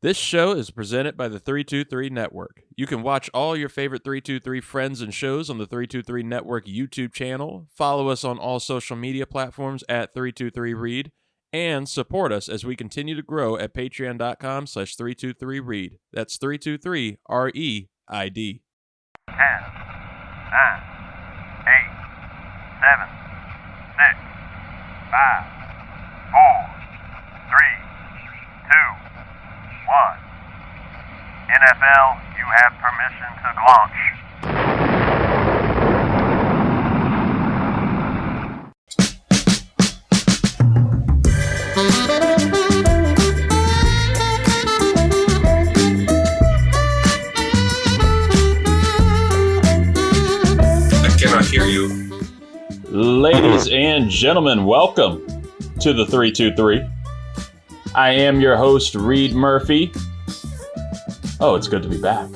This show is presented by the 323 Network. You can watch all your favorite 323 friends and shows on the 323 Network YouTube channel, follow us on all social media platforms at 323Reid, and support us as we continue to grow at patreon.com/323Reid. That's 323REID. 10, 9, 8, 7, 6, 5, 4, 3, 2, 1. NFL, you have permission to launch. I cannot hear you. Ladies and gentlemen, welcome to the 323. I am your host, Reid Murphy. Oh, it's good to be back.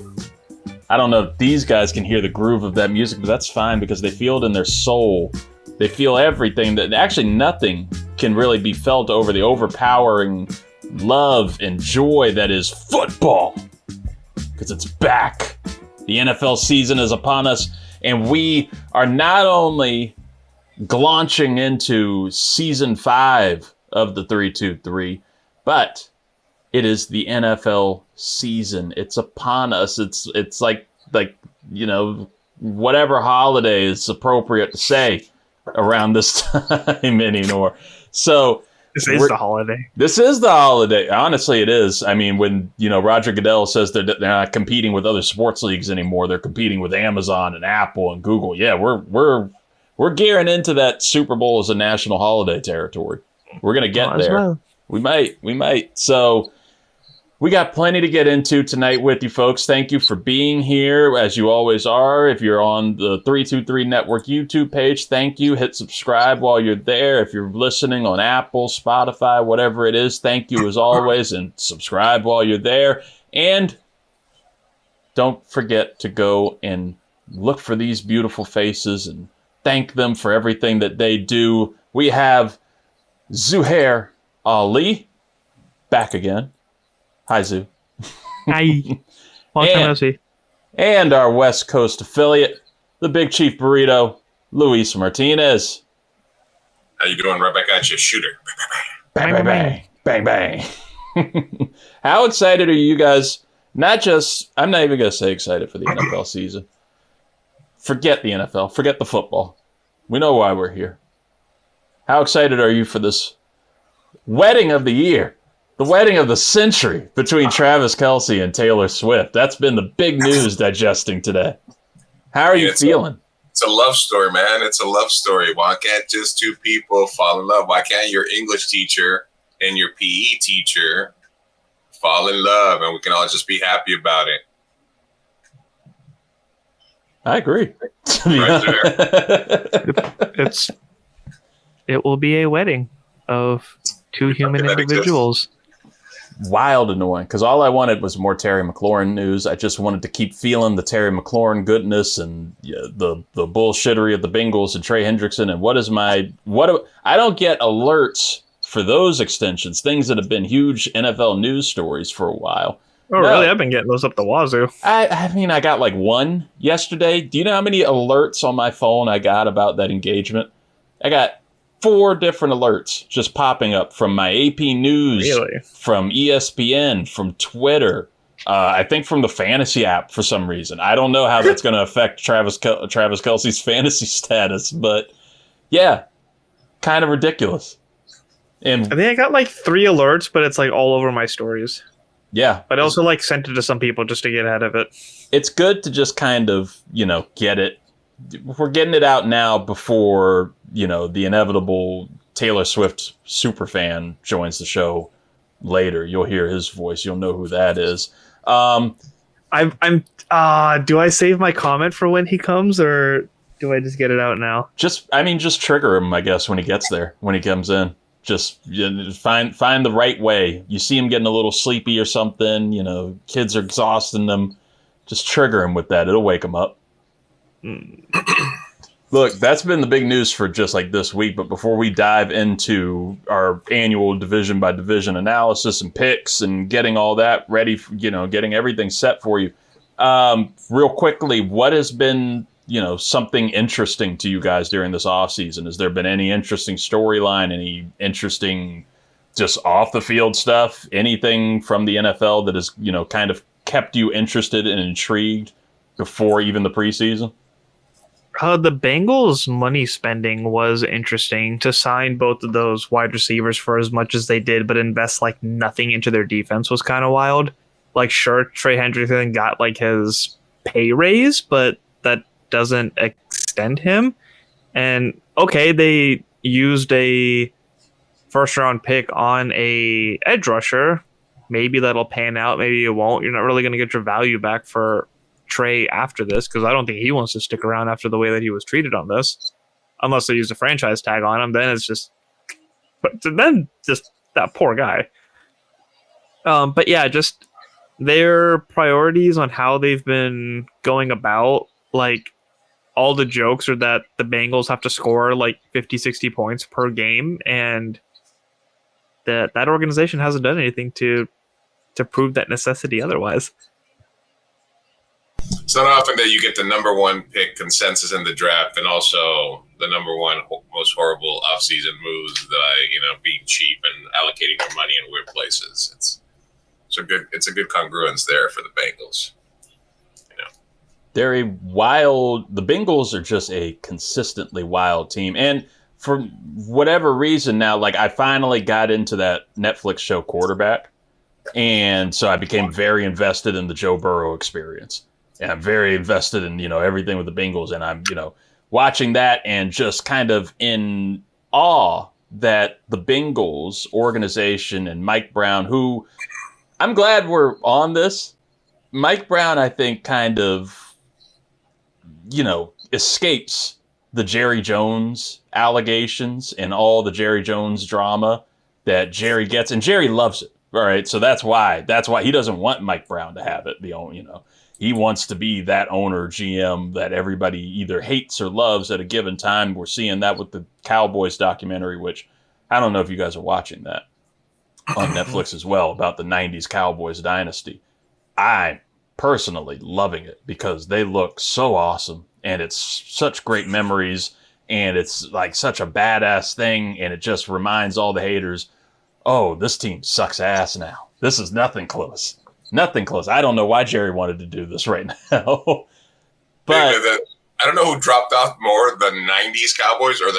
I don't know if these guys can hear the groove of that music, but that's fine because they feel it in their soul. They feel everything. That actually nothing can really be felt over the overpowering love and joy that is football. Because it's back. The NFL season is upon us, and we are not only glaunching into season 5 of the 323, but it is the NFL season. It's upon us. It's like you know, whatever holiday is appropriate to say around this time anymore. So this is the holiday. This is the holiday. Honestly, it is. I mean, when Roger Goodell says they're not competing with other sports leagues anymore, they're competing with Amazon and Apple and Google. Yeah, we're gearing into that Super Bowl as a national holiday territory. We're gonna get there. Well. We might. So we got plenty to get into tonight with you folks. Thank you for being here, as you always are. If you're on the 323 Network YouTube page, thank you. Hit subscribe while you're there. If you're listening on Apple, Spotify, whatever it is, thank you as always, and subscribe while you're there. And don't forget to go and look for these beautiful faces and thank them for everything that they do. We have Zuhair Ali back again. Hi, Zoo. Hi. Long time no see. And our West Coast affiliate, the Big Chief Burrito, Luis Martinez. How you doing? Right back at you, shooter. Bang, bang, bang. Bang, bang. How excited are you guys? I'm not even going to say excited for the NFL season. Forget the NFL. Forget the football. We know why we're here. How excited are you for this wedding of the year? The wedding of the century between Travis Kelce and Taylor Swift. That's been the big news digesting today. How are you feeling? It's a love story, man. It's a love story. Why can't just two people fall in love? Why can't your English teacher and your PE teacher fall in love and we can all just be happy about it? I agree. Right there. It will be a wedding of two human individuals. Wild annoying, because all I wanted was more Terry McLaurin news. I just wanted to keep feeling the Terry McLaurin goodness and the bullshittery of the Bengals and Trey Hendrickson. And I don't get alerts for those extensions, things that have been huge NFL news stories for a while. Oh, no. Really? I've been getting those up the wazoo. I mean, I got like one yesterday. Do you know how many alerts on my phone I got about that engagement? I got 4 different alerts just popping up from my AP News, really? From ESPN, from Twitter, I think from the fantasy app for some reason. I don't know how that's going to affect Travis Kelce's fantasy status, but yeah, kind of ridiculous. And I think I got like 3 alerts, but it's like all over my stories. Yeah. But I also like sent it to some people just to get ahead of it. It's good to just kind of, get it. We're getting it out now before, the inevitable Taylor Swift superfan joins the show later. You'll hear his voice. You'll know who that is. Do I save my comment for when he comes, or do I just get it out now? Just trigger him, I guess, when he gets there, when he comes in. Just find the right way. You see him getting a little sleepy or something, kids are exhausting them. Just trigger him with that. It'll wake him up. Look, that's been the big news for just like this week. But before we dive into our annual division by division analysis and picks and getting all that ready, getting everything set for you, real quickly, what has been, something interesting to you guys during this offseason? Has there been any interesting storyline, any interesting just off the field stuff, anything from the NFL that has, kind of kept you interested and intrigued before even the preseason? The Bengals' money spending was interesting to sign both of those wide receivers for as much as they did, but invest like nothing into their defense was kind of wild. Like, sure, Trey Hendrickson got like his pay raise, but that doesn't extend him. And okay, they used a first-round pick on a edge rusher. Maybe that'll pan out. Maybe it won't. You're not really going to get your value back for Trey after this, because I don't think he wants to stick around after the way that he was treated on this, unless they use a franchise tag on him. Then it's just, but then just that poor guy. But yeah, just their priorities on how they've been going about, like, all the jokes are that the Bengals have to score like 50, 60 points per game, and that organization hasn't done anything to prove that necessity otherwise. It's not often that you get the number one pick consensus in the draft and also the number one most horrible offseason moves by, being cheap and allocating their money in weird places. It's a good congruence there for the Bengals. They're a wild. The Bengals are just a consistently wild team. And for whatever reason now, like, I finally got into that Netflix show Quarterback. And so I became very invested in the Joe Burrow experience. And I'm very invested in, everything with the Bengals. And I'm, watching that and just kind of in awe that the Bengals organization and Mike Brown, who I'm glad we're on this. Mike Brown, I think, kind of, escapes the Jerry Jones allegations and all the Jerry Jones drama that Jerry gets. And Jerry loves it. All right. So that's why he doesn't want Mike Brown to have it. He wants to be that owner, GM that everybody either hates or loves at a given time. We're seeing that with the Cowboys documentary, which I don't know if you guys are watching that on Netflix as well, about the 90s Cowboys dynasty. I'm personally loving it because they look so awesome and it's such great memories and it's like such a badass thing. And it just reminds all the haters, oh, this team sucks ass now. This is nothing close. Nothing close. I don't know why Jerry wanted to do this right now. But I don't know who dropped off more, the 90s Cowboys or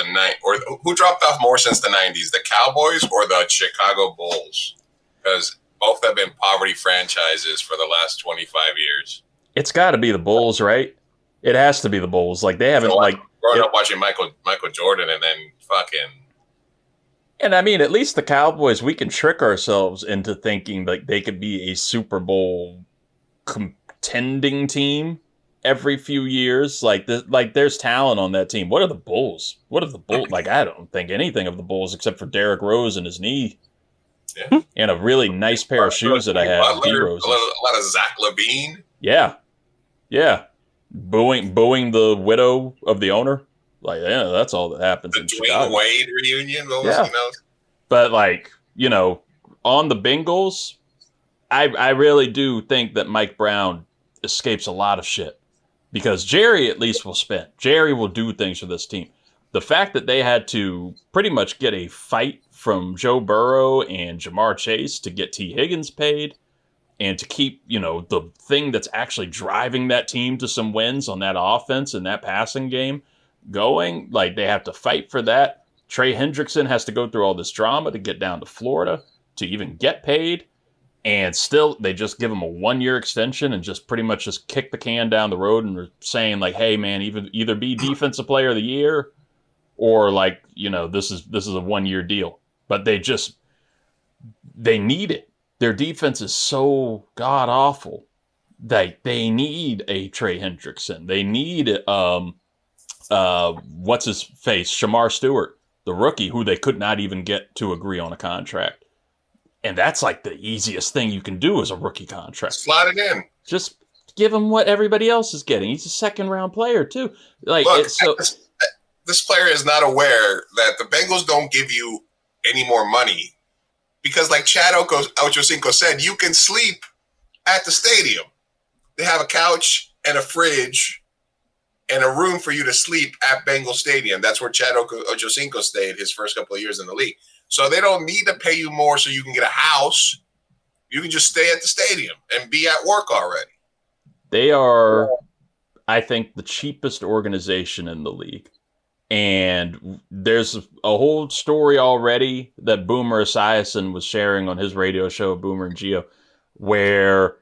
who dropped off more since the 90s, the Cowboys or the Chicago Bulls? Because both have been poverty franchises for the last 25 years. It's got to be the Bulls, right? It has to be the Bulls. Like, they haven't, growing up watching Michael Jordan and then fucking. And I mean, at least the Cowboys, we can trick ourselves into thinking like they could be a Super Bowl contending team every few years. Like there's talent on that team. What are the Bulls? Like, I don't think anything of the Bulls except for Derrick Rose and his knee. Yeah. And a really nice pair of shoes that I had. A lot of Zach LaVine. Yeah. Booing the widow of the owner. Like, yeah, that's all that happens in Chicago. The Dwayne Wade reunion. But, on the Bengals, I really do think that Mike Brown escapes a lot of shit. Because Jerry at least will spend. Jerry will do things for this team. The fact that they had to pretty much get a fight from Joe Burrow and Jamar Chase to get T. Higgins paid and to keep, the thing that's actually driving that team to some wins on that offense and that passing game going, like, they have to fight for that. Trey Hendrickson has to go through all this drama to get down to Florida to even get paid. And still, they just give him a 1-year extension and just pretty much just kick the can down the road and are saying, like, hey, man, either be Defensive Player of the Year or, this is a 1-year deal. But they need it. Their defense is so god-awful that they need a Trey Hendrickson. They need, what's-his-face, Shamar Stewart, the rookie, who they could not even get to agree on a contract. And that's like the easiest thing you can do as a rookie contract. Slide it in. Just give him what everybody else is getting. He's a second-round player, too. Look, this player is not aware that the Bengals don't give you any more money because, like Chad Ochocinco said, you can sleep at the stadium. They have a couch and a fridge and a room for you to sleep at Bengal Stadium. That's where Chad Ochocinco stayed his first couple of years in the league. So they don't need to pay you more so you can get a house. You can just stay at the stadium and be at work already. They are, I think, the cheapest organization in the league. And there's a whole story already that Boomer Esiason was sharing on his radio show, Boomer and Gio, where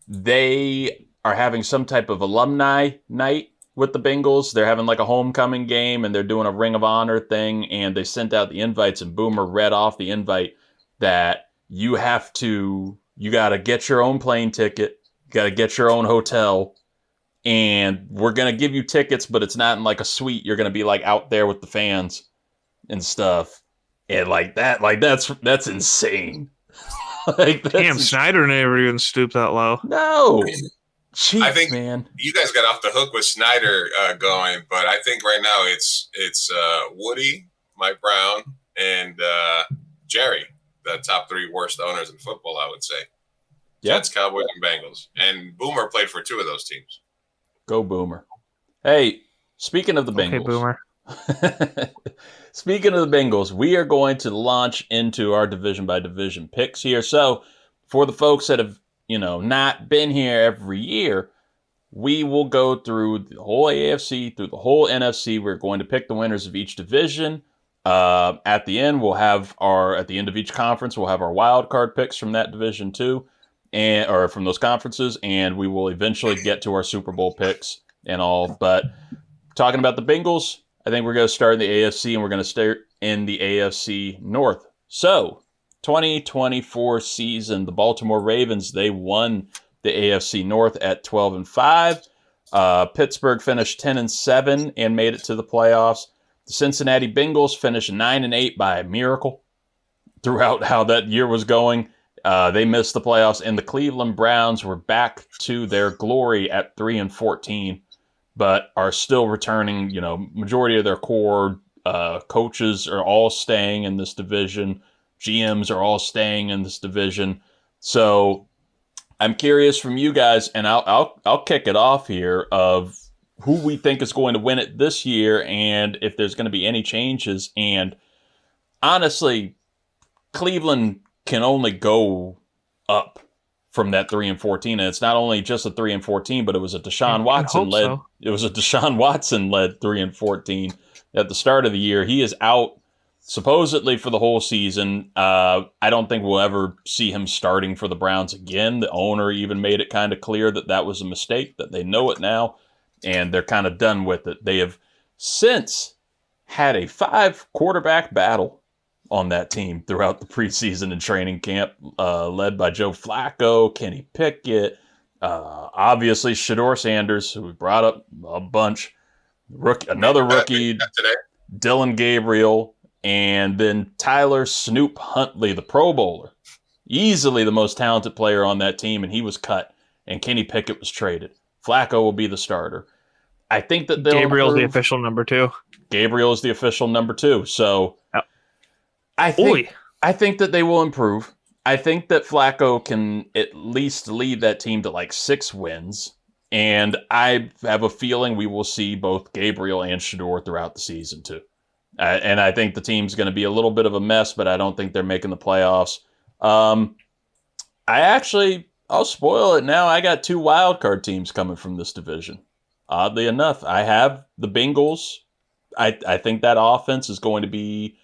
they are having some type of alumni night with the Bengals. They're having like a homecoming game and they're doing a Ring of Honor thing, and they sent out the invites, and Boomer read off the invite that you got to get your own plane ticket, you got to get your own hotel, and we're going to give you tickets, but it's not in like a suite. You're going to be like out there with the fans and stuff. And that's insane. Damn, Snyder never even stooped that low. No. Cheap, I think, man, you guys got off the hook with Snyder going, but I think right now it's Woody, Mike Brown, and Jerry, the top 3 worst owners in football, I would say. Yep. Jets, Cowboys, and Bengals. And Boomer played for 2 of those teams. Go Boomer. Hey, speaking of the Bengals. Okay, Boomer. Speaking of the Bengals, we are going to launch into our division by division picks here. So for the folks that have, not been here every year, we will go through the whole AFC, through the whole NFC. We're going to pick the winners of each division. At the end, at the end of each conference, we'll have our wild card picks from that division too, or from those conferences, and we will eventually get to our Super Bowl picks and all. But talking about the Bengals, I think we're going to start in the AFC, and we're going to start in the AFC North. So, 2024 season, the Baltimore Ravens, they won the AFC North at 12-5. Pittsburgh finished 10-7 and made it to the playoffs. The Cincinnati Bengals finished 9-8 by a miracle throughout how that year was going. They missed the playoffs, and the Cleveland Browns were back to their glory at 3-14, but are still returning. Majority of their core coaches are all staying in this division. GMs are all staying in this division. So I'm curious from you guys, and I'll kick it off here, of who we think is going to win it this year and if there's going to be any changes. And honestly, Cleveland can only go up from that 3-14, and it's not only just a 3-14, but it was a Deshaun Watson led. So. It was a Deshaun Watson led 3-14 at the start of the year. He is out supposedly for the whole season. I don't think we'll ever see him starting for the Browns again. The owner even made it kind of clear that was a mistake, that they know it now, and they're kind of done with it. They have since had a 5-quarterback battle on that team throughout the preseason and training camp, led by Joe Flacco, Kenny Pickett, obviously Shedeur Sanders, who we brought up a bunch, another rookie, Dylan Gabriel, and then Tyler Snoop Huntley, the Pro Bowler, easily the most talented player on that team, and he was cut, and Kenny Pickett was traded. Flacco will be the starter. I think that Gabriel's the official number 2. Gabriel is the official number 2, so... Yep. I think that they will improve. I think that Flacco can at least lead that team to like 6 wins. And I have a feeling we will see both Gabriel and Shedeur throughout the season too. And I think the team's going to be a little bit of a mess, but I don't think they're making the playoffs. I'll spoil it now. I got 2 wild card teams coming from this division. Oddly enough, I have the Bengals. I think that offense is going to be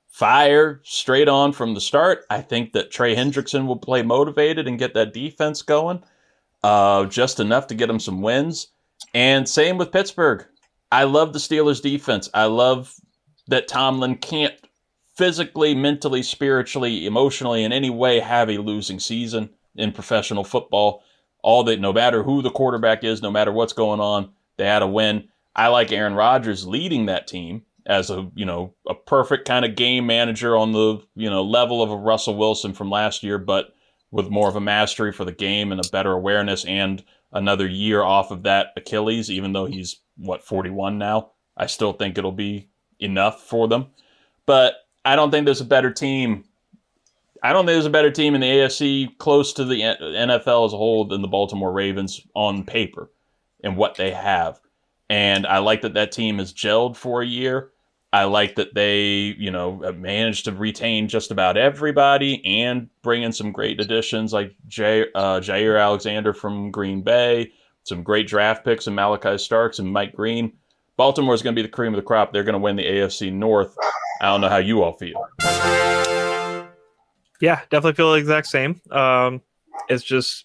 fire straight on from the start. I think that Trey Hendrickson will play motivated and get that defense going, just enough to get them some wins. And same with Pittsburgh. I love the Steelers' defense. I love that Tomlin can't physically, mentally, spiritually, emotionally, in any way have a losing season in professional football. No matter who the quarterback is, no matter what's going on, they had a win. I like Aaron Rodgers leading that team as a perfect kind of game manager on the, level of a Russell Wilson from last year, but with more of a mastery for the game and a better awareness and another year off of that Achilles, even though he's 41 now. I still think it'll be enough for them. But I don't think there's a better team. I don't think there's a better team in the AFC close to the NFL as a whole than the Baltimore Ravens on paper and what they have. And I like that team has gelled for a year. I like that they, have managed to retain just about everybody and bring in some great additions like Jair Alexander from Green Bay, some great draft picks and Malachi Starks and Mike Green. Baltimore's going to be the cream of the crop. They're going to win the AFC North. I don't know how you all feel. Yeah, definitely feel the exact same. It's just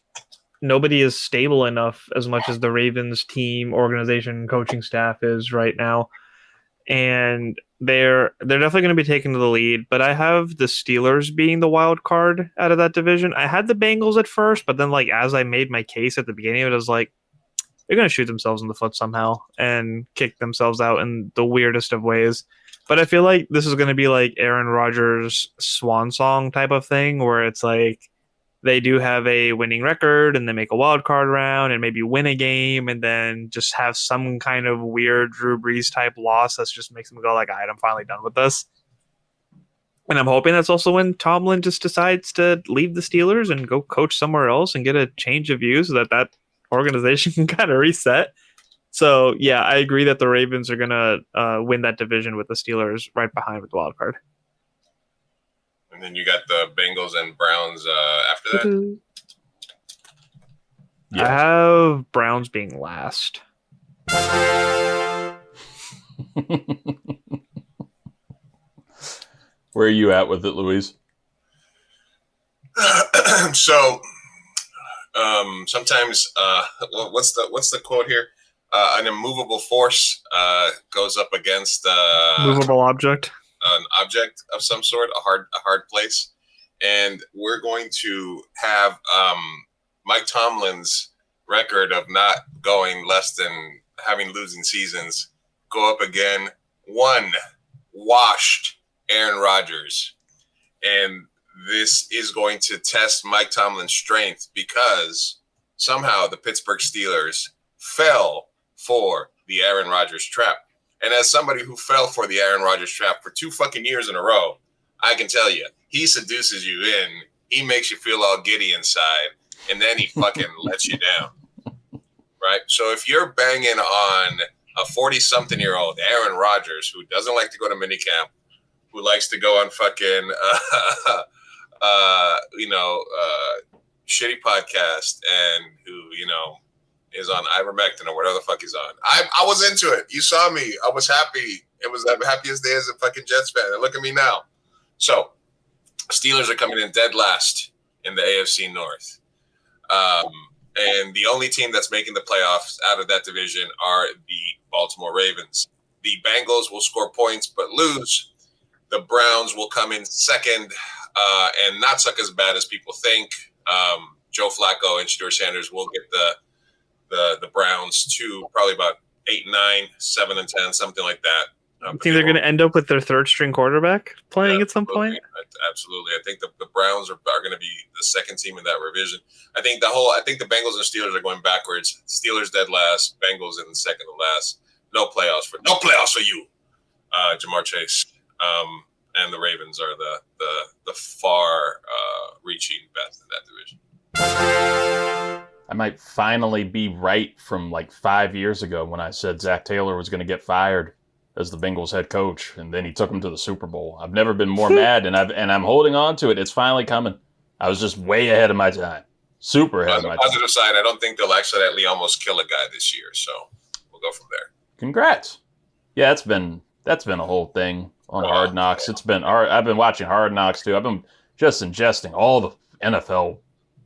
nobody is stable enough as much as the Ravens team, organization, coaching staff is right now. And they're definitely going to be taken to the lead. But I have the Steelers being the wild card out of that division. I had the Bengals at first, but then as I made my case at the beginning of it, I was like, they're going to shoot themselves in the foot somehow and kick themselves out in the weirdest of ways. But I feel like this is going to be like Aaron Rodgers' swan song type of thing, where it's like they do have a winning record and they make a wild card round and maybe win a game and then just have some kind of weird Drew Brees type loss that just makes them go like, all right, I'm finally done with this. And I'm hoping that's also when Tomlin just decides to leave the Steelers and go coach somewhere else and get a change of view so that organization can kind of reset. So, yeah, I agree that the Ravens are going to win that division with the Steelers right behind with the wild card. And then you got the Bengals and Browns after that? Yeah. I have Browns being last. Where are you at with it, Luis? So, sometimes, what's the quote here? An immovable force goes up against movable object, an object of some sort, a hard place, and we're going to have Mike Tomlin's record of not going less than having losing seasons go up again. One washed Aaron Rodgers, and this is going to test Mike Tomlin's strength because somehow the Pittsburgh Steelers fell for the Aaron Rodgers trap. And as somebody who fell for the Aaron Rodgers trap for 2 fucking years in a row, I can tell you, he seduces you in, he makes you feel all giddy inside, and then he fucking lets you down. Right? So if you're banging on a 40-something-year-old Aaron Rodgers who doesn't like to go to minicamp, who likes to go on fucking, shitty podcast and who, is on ivermectin or whatever the fuck he's on. I was into it. You saw me. I was happy. It was the happiest day as a fucking Jets fan. And look at me now. So, Steelers are coming in dead last in the AFC North. And the only team that's making the playoffs out of that division are the Baltimore Ravens. The Bengals will score points but lose. The Browns will come in second and not suck as bad as people think. Joe Flacco and Shedeur Sanders will get the Browns to probably about 8-9, 7-10, something like that. You think they're going to end up with their third-string quarterback playing at some point? Absolutely. I think the Browns are going to be the second team in that revision. I think the Bengals and Steelers are going backwards. Steelers dead last, Bengals in second to last. No playoffs for you, Jamar Chase. And the Ravens are the far reaching best in that division. I might finally be right from 5 years ago when I said Zach Taylor was going to get fired as the Bengals head coach, and then he took him to the Super Bowl. I've never been more mad, and I'm holding on to it. It's finally coming. I was just way ahead of my time. Super ahead of my time. On the positive side, I don't think they'll accidentally almost kill a guy this year, so we'll go from there. Congrats. Yeah, that's been a whole thing on Hard Knocks. I've been watching Hard Knocks too. I've been just ingesting all the NFL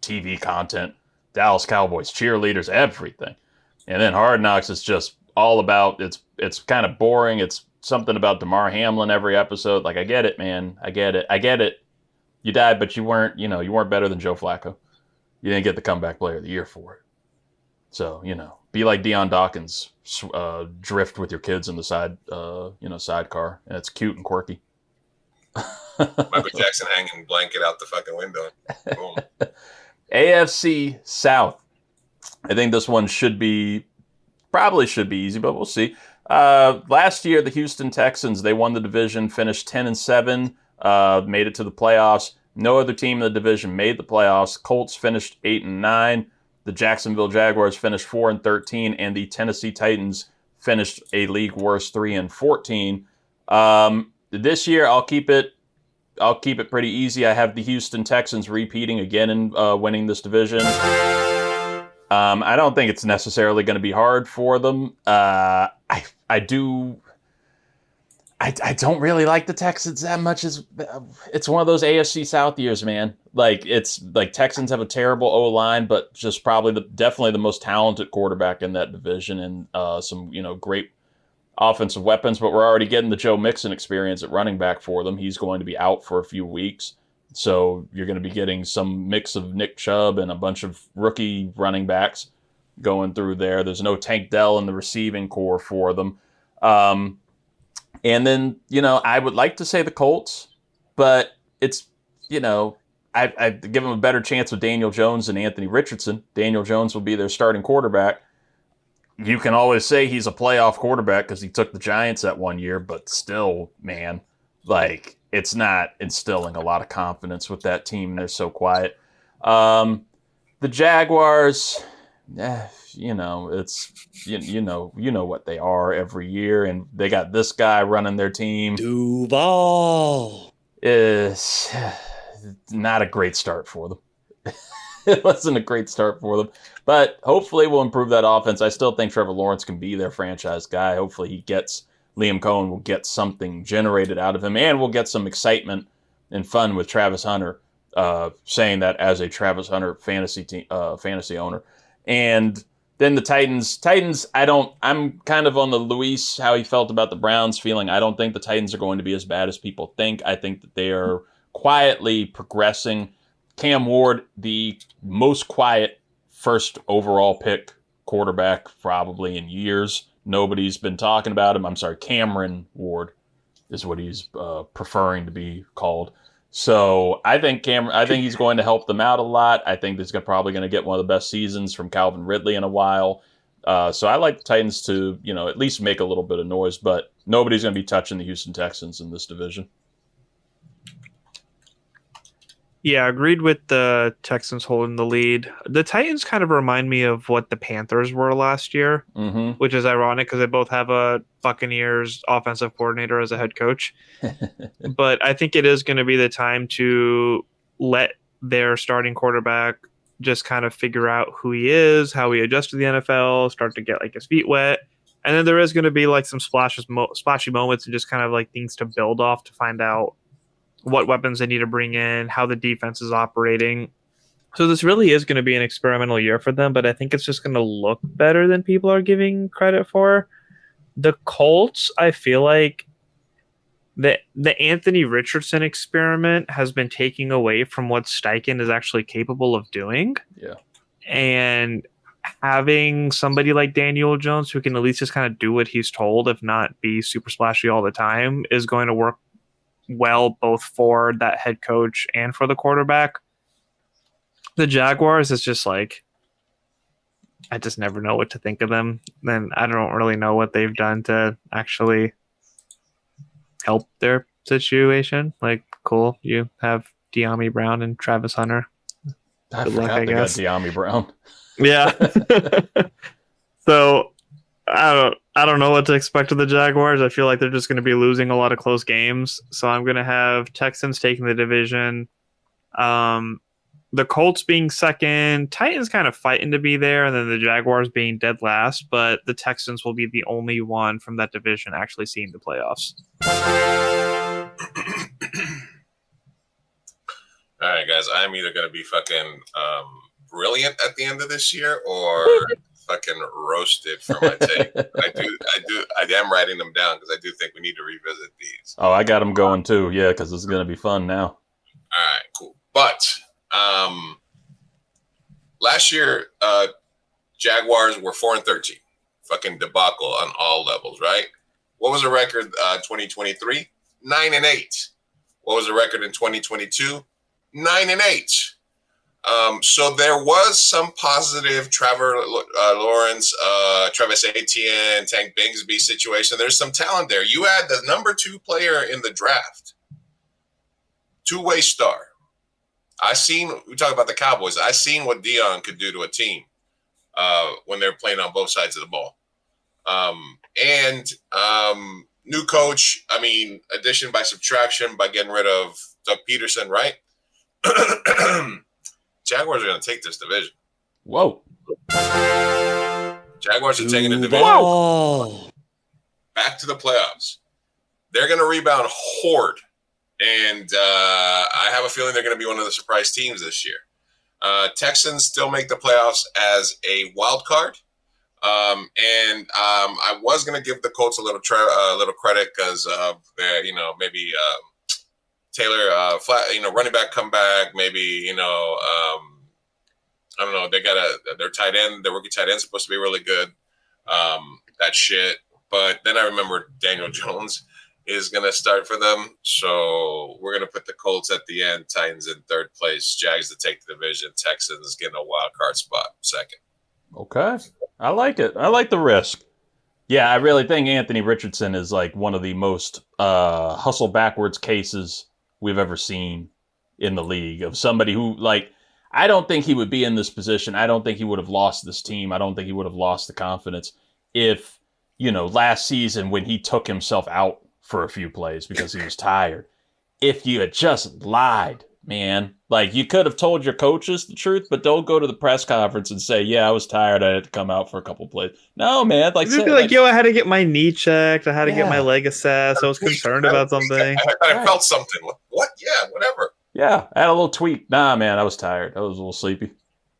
TV content, Dallas Cowboys cheerleaders, everything. And then Hard Knocks is just all about, it's kind of boring. It's something about DeMar Hamlin every episode. I get it, man. I get it. You died, but you weren't better than Joe Flacco. You didn't get the comeback player of the year for it. So, be like Deion Dawkins, drift with your kids in the sidecar, and it's cute and quirky. Michael Jackson hanging blanket out the fucking window. Boom. AFC South. I think this one probably should be easy, but we'll see. Last year, the Houston Texans, they won the division, finished 10-7, made it to the playoffs. No other team in the division made the playoffs. Colts finished 8-9. The Jacksonville Jaguars finished 4-13, and the Tennessee Titans finished a league worst 3-14. This year, I'll keep it pretty easy. I have the Houston Texans repeating again and winning this division. I don't think it's necessarily going to be hard for them. I don't really like the Texans that much. It's one of those AFC South years, man. Like, it's like Texans have a terrible O-line, but just probably definitely the most talented quarterback in that division, and some great offensive weapons. But we're already getting the Joe Mixon experience at running back for them. He's going to be out for a few weeks, so you're going to be getting some mix of Nick Chubb and a bunch of rookie running backs going through there. There's no Tank Dell in the receiving core for them. And then, I would like to say the Colts, but it's, I give them a better chance with Daniel Jones and Anthony Richardson. Daniel Jones will be their starting quarterback. You can always say he's a playoff quarterback because he took the Giants that one year, but still, man, like, it's not instilling a lot of confidence with that team. They're so quiet. The Jaguars, it's you know what they are every year, and they got this guy running their team. Duval is not a great start for them. It wasn't a great start for them, but hopefully we'll improve that offense. I still think Trevor Lawrence can be their franchise guy. Hopefully Liam Cohen will get something generated out of him, and we'll get some excitement and fun with Travis Hunter, saying that as a Travis Hunter fantasy owner. And then the Titans, I'm kind of on the Luis, how he felt about the Browns, feeling I don't think the Titans are going to be as bad as people think. I think that they are quietly progressing. Cam Ward, the most quiet first overall pick quarterback probably in years. Nobody's been talking about him. I'm sorry, Cameron Ward is what he's preferring to be called. So I think he's going to help them out a lot. I think he's probably going to get one of the best seasons from Calvin Ridley in a while. So I like the Titans to, at least make a little bit of noise, but nobody's going to be touching the Houston Texans in this division. Yeah, agreed with the Texans holding the lead. The Titans kind of remind me of what the Panthers were last year, which is ironic because they both have a Buccaneers offensive coordinator as a head coach. But I think it is going to be the time to let their starting quarterback just kind of figure out who he is, how he adjusts to the NFL, start to get like his feet wet. And then there is going to be like some splashy moments and just kind of like things to build off to find out what weapons they need to bring in, how the defense is operating. So this really is going to be an experimental year for them, but I think it's just going to look better than people are giving credit for. The Colts, I feel like the Anthony Richardson experiment has been taking away from what Steichen is actually capable of doing. Yeah. And having somebody like Daniel Jones who can at least just kind of do what he's told, if not be super splashy all the time, is going to work well both for that head coach and for the quarterback. The Jaguars is just like, I just never know what to think of them. Then I don't really know what they've done to actually help their situation. Like, cool, you have De'Ami Brown and Travis Hunter. I forgot they got De'Ami Brown. Yeah. So I don't know what to expect of the Jaguars. I feel like they're just going to be losing a lot of close games. So I'm going to have Texans taking the division. The Colts being second, Titans kind of fighting to be there, and then the Jaguars being dead last. But the Texans will be the only one from that division actually seeing the playoffs. All right, guys. I'm either going to be fucking brilliant at the end of this year or fucking roasted for my take. I am writing them down because I do think we need to revisit these. Oh, I got them going too. Yeah, because this is going to be fun now. All right, cool. But last year, Jaguars were 4-13. Fucking debacle on all levels, right? What was the record 2023? 9-8. What was the record in 2022? 9-8. So there was some positive Trevor Lawrence, Travis Etienne, Tank Bigsby situation. There's some talent there. You had the number 2 player in the draft, two-way star. We talk about the Cowboys. I seen what Dion could do to a team when they're playing on both sides of the ball. New coach, addition by subtraction by getting rid of Doug Peterson, right? Jaguars are going to take this division. Whoa. Jaguars are taking the division. Whoa. Back to the playoffs. They're going to rebound horde. And I have a feeling they're going to be one of the surprise teams this year. Texans still make the playoffs as a wild card. I was going to give the Colts a little credit because of their, maybe Taylor, running back comeback, maybe, I don't know. They got their tight end, their rookie tight end, supposed to be really good. That shit. But then I remember Daniel Jones is going to start for them. So we're going to put the Colts at the end, Titans in third place, Jags to take the division, Texans getting a wild card spot second. Okay. I like it. I like the risk. Yeah, I really think Anthony Richardson is like one of the most hustle backwards cases we've ever seen in the league of somebody who, like, I don't think he would be in this position. I don't think he would have lost this team. I don't think he would have lost the confidence if, last season when he took himself out for a few plays because he was tired. If you had just lied, man, like you could have told your coaches the truth, but don't go to the press conference and say, yeah, I was tired. I had to come out for a couple plays. No, man. Like, you'd be like, yo, I had to get my knee checked. I had to get my leg assessed. I was concerned about something. I felt something. What? Yeah, whatever. Yeah, I had a little tweak. Nah, man, I was tired. I was a little sleepy.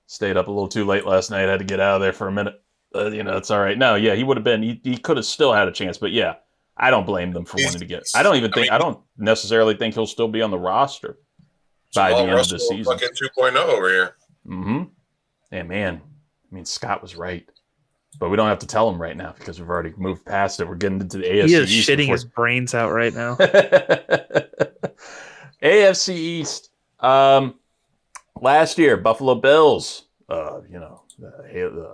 Stayed up a little too late last night. I had to get out of there for a minute. It's all right. No, yeah, he would have been. He could have still had a chance, but yeah, I don't blame them for wanting to get. I don't necessarily think he'll still be on the roster by the end of the season. Fucking 2.0 over here. Mm-hmm. And man, Scott was right, but we don't have to tell him right now because we've already moved past it. We're getting into the AFC East. He is shitting his brains out right now. AFC East. Last year, Buffalo Bills.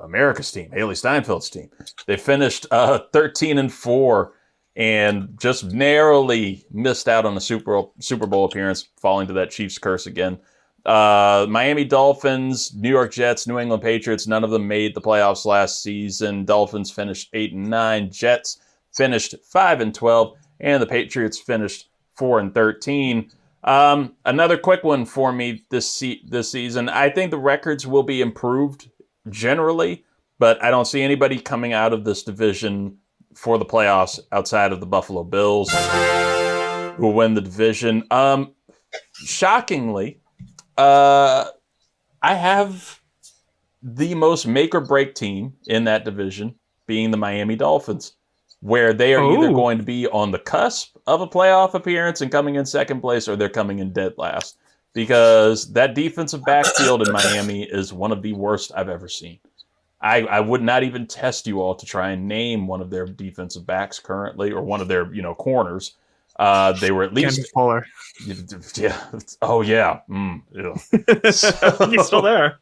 America's team, Haley Steinfeld's team. They finished 13-4 and just narrowly missed out on a Super Bowl appearance, falling to that Chiefs curse again. Miami Dolphins, New York Jets, New England Patriots, none of them made the playoffs last season. Dolphins finished 8-9, Jets finished 5-12, and the Patriots finished 4-13. Another quick one for me this season. I think the records will be improved generally, but I don't see anybody coming out of this division for the playoffs outside of the Buffalo Bills, who will win the division. Shockingly, I have the most make or break team in that division being the Miami Dolphins, where they are either going to be on the cusp of a playoff appearance and coming in second place, or they're coming in dead last, because that defensive backfield in Miami is one of the worst I've ever seen. I would not even test you all to try and name one of their defensive backs currently, or one of their corners. They were at least Fuller. Yeah. Oh yeah. Yeah. He's still there.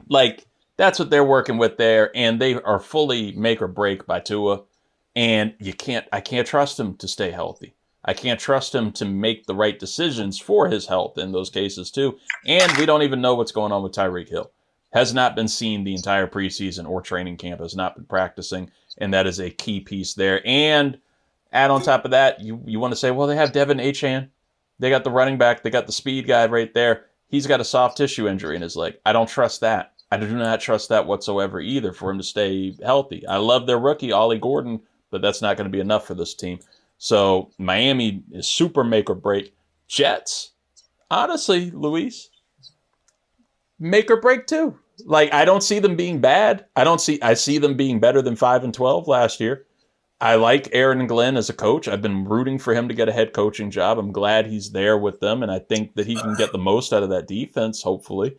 Like, that's what they're working with there, and they are fully make or break by Tua. And I can't trust him to stay healthy. I can't trust him to make the right decisions for his health in those cases too. And we don't even know what's going on with Tyreek Hill. Has not been seen the entire preseason or training camp, has not been practicing, and that is a key piece there. And add on top of that, you want to say, well, they have Devin Achane. They got the running back. They got the speed guy right there. He's got a soft tissue injury in his leg. I don't trust that. I do not trust that whatsoever either for him to stay healthy. I love their rookie, Ollie Gordon, but that's not going to be enough for this team. So Miami is super make or break. Jets, honestly, Luis, make or break too. Like, I don't see them being bad. I see them being better than 5-12 last year. I like Aaron Glenn as a coach. I've been rooting for him to get a head coaching job. I'm glad he's there with them, and I think that he can get the most out of that defense, hopefully.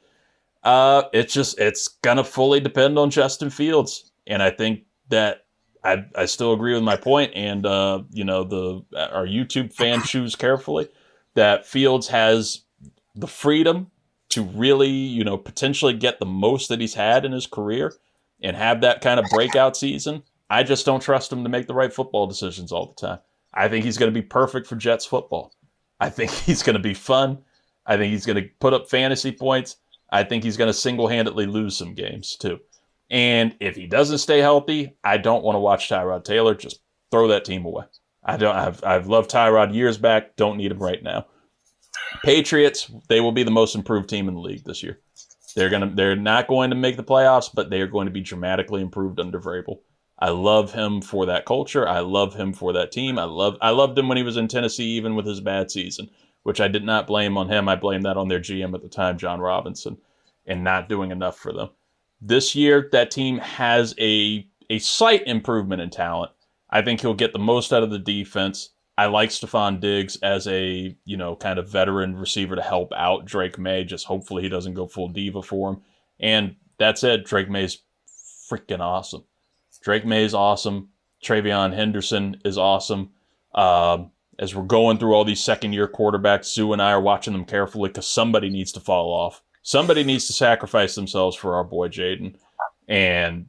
It's gonna fully depend on Justin Fields. And I think that I still agree with my point, and our YouTube fan choose carefully, that Fields has the freedom to really, potentially get the most that he's had in his career and have that kind of breakout season, I just don't trust him to make the right football decisions all the time. I think he's going to be perfect for Jets football. I think he's going to be fun. I think he's going to put up fantasy points. I think he's going to single-handedly lose some games too. And if he doesn't stay healthy, I don't want to watch Tyrod Taylor. Just throw that team away. I've loved Tyrod years back. Don't need him right now. Patriots, they will be the most improved team in the league this year. They're not going to make the playoffs, but they are going to be dramatically improved under Vrabel. I love him for that culture. I love him for that team. I loved him when he was in Tennessee, even with his bad season, which I did not blame on him. I blame that on their GM at the time, John Robinson, and not doing enough for them. This year, that team has a slight improvement in talent. I think he'll get the most out of the defense. I like Stephon Diggs as a, kind of veteran receiver to help out Drake May. Just hopefully he doesn't go full diva for him. And that said, Drake May's freaking awesome. Drake May's awesome. Travion Henderson is awesome. As we're going through all these second-year quarterbacks, Zoo and I are watching them carefully because somebody needs to fall off. Somebody needs to sacrifice themselves for our boy Jaden. And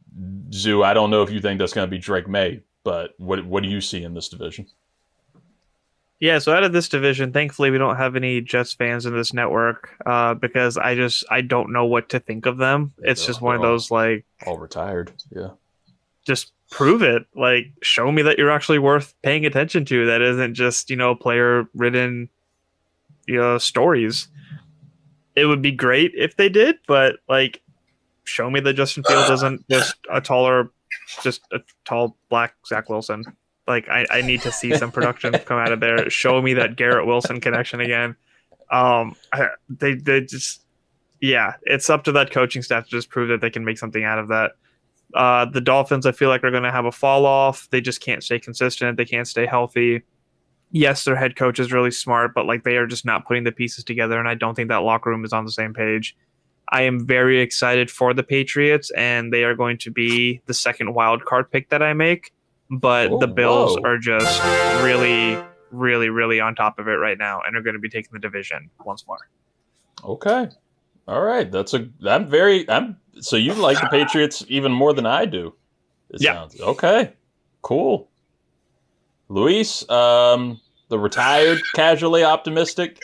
Zoo, I don't know if you think that's going to be Drake May, but what do you see in this division? Yeah, so out of this division, thankfully we don't have any Jets fans in this network because I don't know what to think of them. It's just one of those all retired. Yeah. Just prove it. Show me that you're actually worth paying attention to. That isn't just, player-ridden, stories. It would be great if they did, but show me that Justin Fields isn't just a tall black Zach Wilson. I need to see some production come out of there. Show me that Garrett Wilson connection again. They just, it's up to that coaching staff to just prove that they can make something out of that. The Dolphins, I feel like, are going to have a fall off. They just can't stay consistent. They can't stay healthy. Yes, their head coach is really smart, but they are just not putting the pieces together, and I don't think that locker room is on the same page. I am very excited for the Patriots, and they are going to be the second wild card pick that I make, but the Bills are just really, really, really on top of it right now, and are going to be taking the division once more. Okay. All right. So you like the Patriots even more than I do. Sounds okay. Cool. Luis, the retired, casually optimistic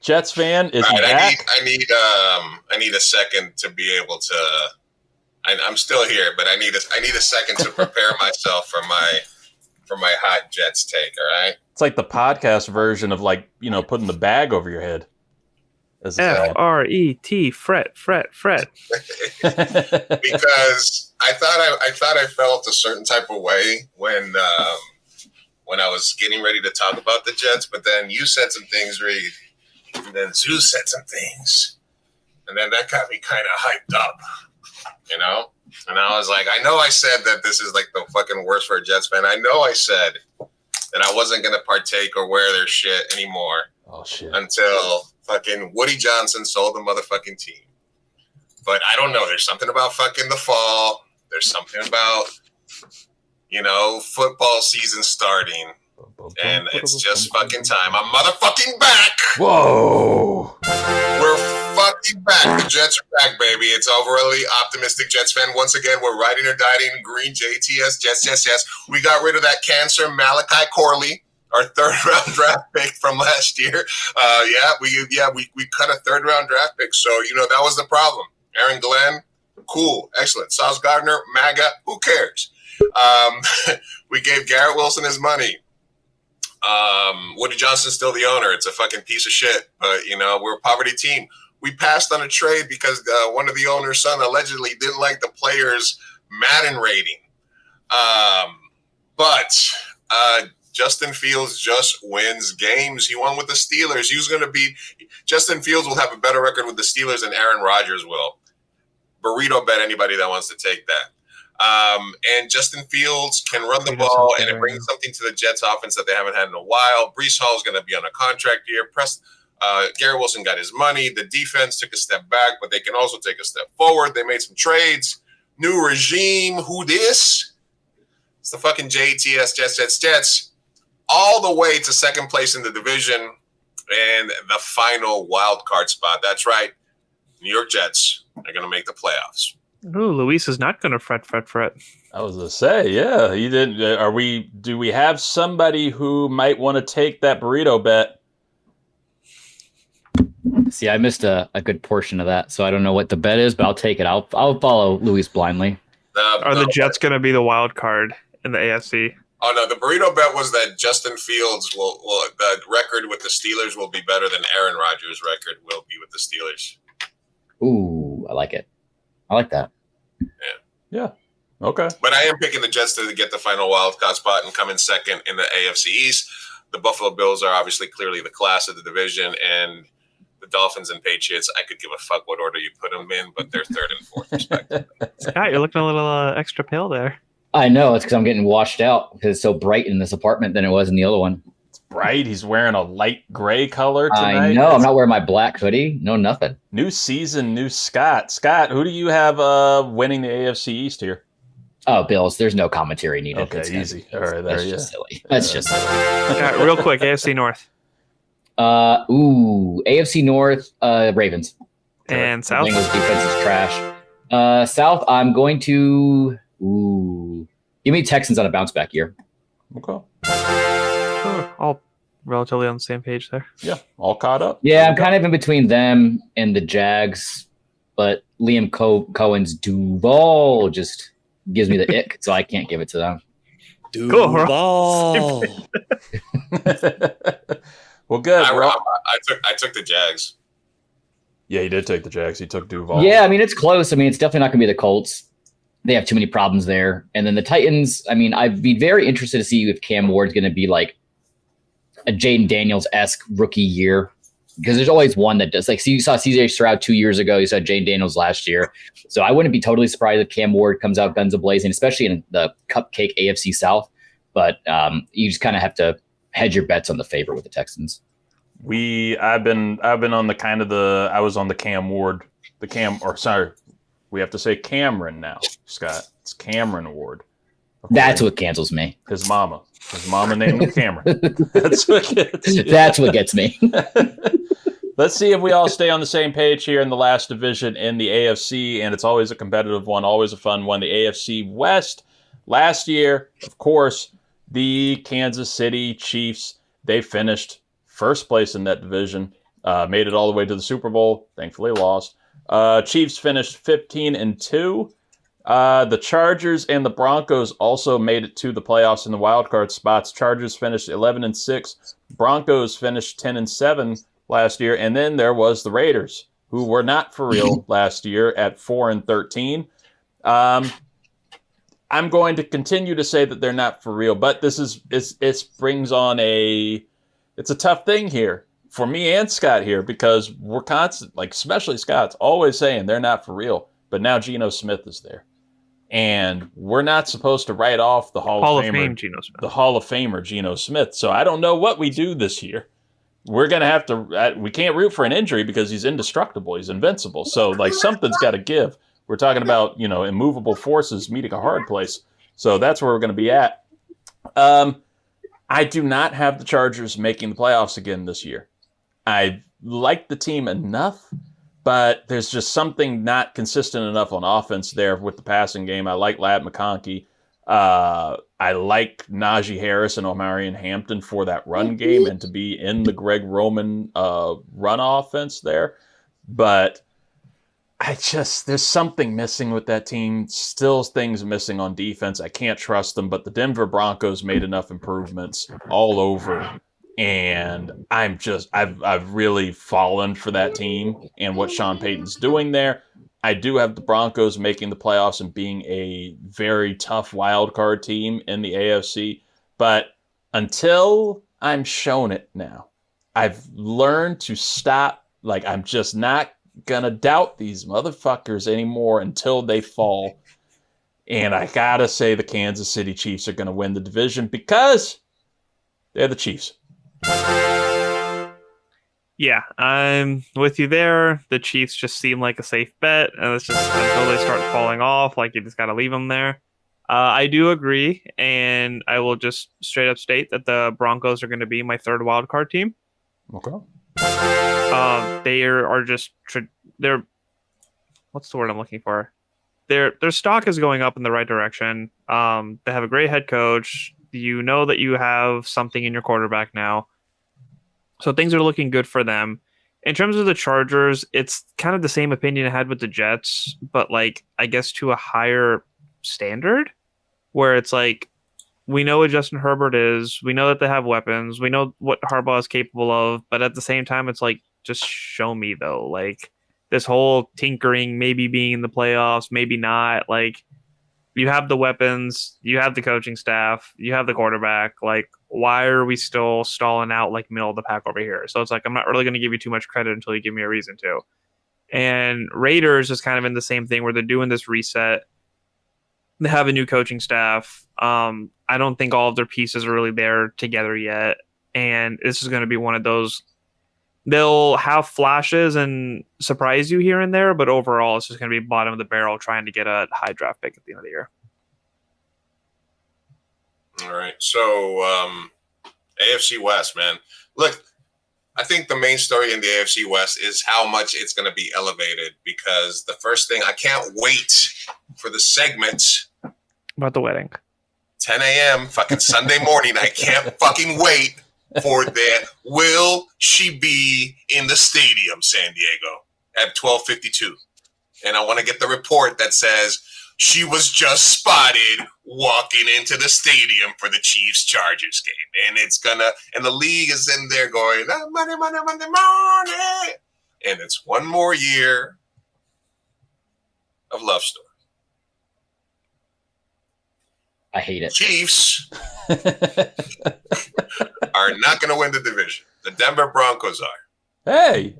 Jets fan, is he back? I need a second to be able to. I'm still here, but I need a second to prepare myself for my hot Jets take. All right. It's like the podcast version of putting the bag over your head. FRET, fret. Because I thought I felt a certain type of way when I was getting ready to talk about the Jets, but then you said some things, Reid, and then Zoo said some things, and then that got me kind of hyped up, And I was like, I know I said that this is the fucking worst for a Jets fan. I know I said that I wasn't gonna partake or wear their shit anymore. Oh shit! Until fucking Woody Johnson sold the motherfucking team. But I don't know. There's something about fucking the fall. There's something about, football season starting. And it's just fucking time. I'm motherfucking back. Whoa. We're fucking back. The Jets are back, baby. It's overly optimistic Jets fan. Once again, we're riding or dying green JTS. Jets. We got rid of that cancer, Malachi Corley. Our third-round draft pick from last year. We cut a third-round draft pick. So, that was the problem. Aaron Glenn, cool, excellent. Sauce Gardner, MAGA, who cares? We gave Garrett Wilson his money. Woody Johnson's still the owner. It's a fucking piece of shit. But, we're a poverty team. We passed on a trade because one of the owner's son allegedly didn't like the players' Madden rating. But Justin Fields just wins games. He won with the Steelers. Justin Fields will have a better record with the Steelers than Aaron Rodgers will. Burrito bet anybody that wants to take that. And Justin Fields can run the ball, and it brings something to the Jets offense that they haven't had in a while. Breece Hall is going to be on a contract year. Garrett Wilson got his money. The defense took a step back, but they can also take a step forward. They made some trades. New regime. Who this? It's the fucking JTS Jets. All the way to second place in the division and the final wild card spot. That's right. New York Jets are going to make the playoffs. Ooh, Luis is not going to fret. I was going to say, yeah, he didn't. Do we have somebody who might want to take that burrito bet? See, I missed a good portion of that, so I don't know what the bet is, but I'll take it. I'll follow Luis blindly. Are the Jets going to be the wild card in the AFC? Oh, no, the burrito bet was that Justin Fields will the record with the Steelers will be better than Aaron Rodgers' record will be with the Steelers. Ooh, I like it. I like that. Yeah. Okay. But I am picking the Jets to get the final wild card spot and come in second in the AFC East. The Buffalo Bills are obviously clearly the class of the division, and the Dolphins and Patriots, I could give a fuck what order you put them in, but they're third and fourth respectively. Scott, you're looking a little extra pale there. I know. It's because I'm getting washed out because it's so bright in this apartment than it was in the other one. It's bright. He's wearing a light gray color tonight. I know. I'm not wearing my black hoodie. No, nothing. New season, new Scott. Scott, who do you have winning the AFC East here? Oh, Bills. There's no commentary needed. Okay, It's easy. All right, there That's you go. just silly. That's just silly. All right, real quick, AFC North AFC North, Ravens. and South. Bengals defense is trash. South, I'm going to give me Texans on a bounce back year. Okay. All relatively on the same page there. Yeah, all caught up. Yeah, I'm kind of in between them and the Jags, but Liam Cohen's Duval just gives me the ick, so I can't give it to them. Duval. Well, good. I took the Jags. Yeah, he did take the Jags. He took Duval. Yeah, I mean, it's close. I mean, it's definitely not going to be the Colts. They have too many problems there. And then the Titans, I mean, I'd be very interested to see if Cam Ward's going to be like a Jaden Daniels-esque rookie year. Because there's always one that does. Like, see, you saw CJ Stroud 2 years ago. You saw Jaden Daniels last year. So I wouldn't be totally surprised if Cam Ward comes out guns a-blazing, especially in the cupcake AFC South. But you just kind of have to hedge your bets on the favorite with the Texans. I've been on the kind of I was on the Cam Ward, we have to say Cameron now, Scott. It's Cameron Ward. That's what cancels me. His mama named him Cameron. That's what gets you. That's what gets me. Let's see if we all stay on the same page here in the last division in the AFC, and it's always a competitive one, always a fun one. The AFC West. Last year, of course, the Kansas City Chiefs, they finished first place in that division, made it all the way to the Super Bowl, thankfully lost. Chiefs finished 15-2. The Chargers and the Broncos also made it to the playoffs in the wild card spots. Chargers finished 11-6. Broncos finished 10-7 last year. And then there was the Raiders, who were not for real last year at 4-13. I'm going to continue to say that they're not for real, but it brings on it's a tough thing here for me and Scott here, because we're constant, like especially Scott's always saying they're not for real, but now Geno Smith is there, and we're not supposed to write off the Hall of Fame Geno Smith. the Hall of Famer Geno Smith. So I don't know what we do this year. We're gonna have to. We can't root for an injury because he's indestructible. He's invincible. So like something's got to give. We're talking about immovable forces meeting a hard place. So that's where we're going to be at. I do not have the Chargers making the playoffs again this year. I like the team enough, but there's just something not consistent enough on offense there with the passing game. I like Ladd McConkey. I like Najee Harris and Omarion Hampton for that run game and to be in the Greg Roman run offense there. But there's something missing with that team. Still things missing on defense. I can't trust them, but the Denver Broncos made enough improvements all over. And I've really fallen for that team and what Sean Payton's doing there. I do have the Broncos making the playoffs and being a very tough wild card team in the AFC. But until I'm shown it now, I've learned to stop. Like, I'm just not gonna doubt these motherfuckers anymore until they fall. And I gotta say the Kansas City Chiefs are gonna win the division because they're the Chiefs. Yeah, I'm with you there. The Chiefs just seem like a safe bet, and it's just until they start falling off, like you just got to leave them there. I do agree, and I will just straight up state that the Broncos are going to be my third wild card team. Okay. They are just they're what's the word I'm looking for? Their stock is going up in the right direction. They have a great head coach. You know that you have something in your quarterback now. So things are looking good for them. In terms of the Chargers, it's kind of the same opinion I had with the Jets, but like I guess to a higher standard, where it's like we know what Justin Herbert is, we know that they have weapons, we know what Harbaugh is capable of, but at the same time, it's like just show me though. Like this whole tinkering, maybe being in the playoffs, maybe not. Like you have the weapons, you have the coaching staff, you have the quarterback. Like, why are we still stalling out like middle of the pack over here? So it's like, I'm not really going to give you too much credit until you give me a reason to. And Raiders is kind of in the same thing where they're doing this reset. They have a new coaching staff. I don't think all of their pieces are really there together yet. And this is going to be one of those, they'll have flashes and surprise you here and there, but overall it's just going to be bottom of the barrel trying to get a high draft pick at the end of the year. All right. So AFC West, man. Look, I think the main story in the AFC West is how much it's going to be elevated, because the first thing, I can't wait for the segment About the wedding. 10 a.m. fucking Sunday morning. I can't fucking wait for that. Will she be in the stadium, San Diego, at 12:52? And I want to get the report that says she was just spotted walking into the stadium for the Chiefs-Chargers game. And the league is in there going, Monday, Monday, Monday, morning. And it's one more year of love story. I hate it. Chiefs are not going to win the division. The Denver Broncos are. Hey,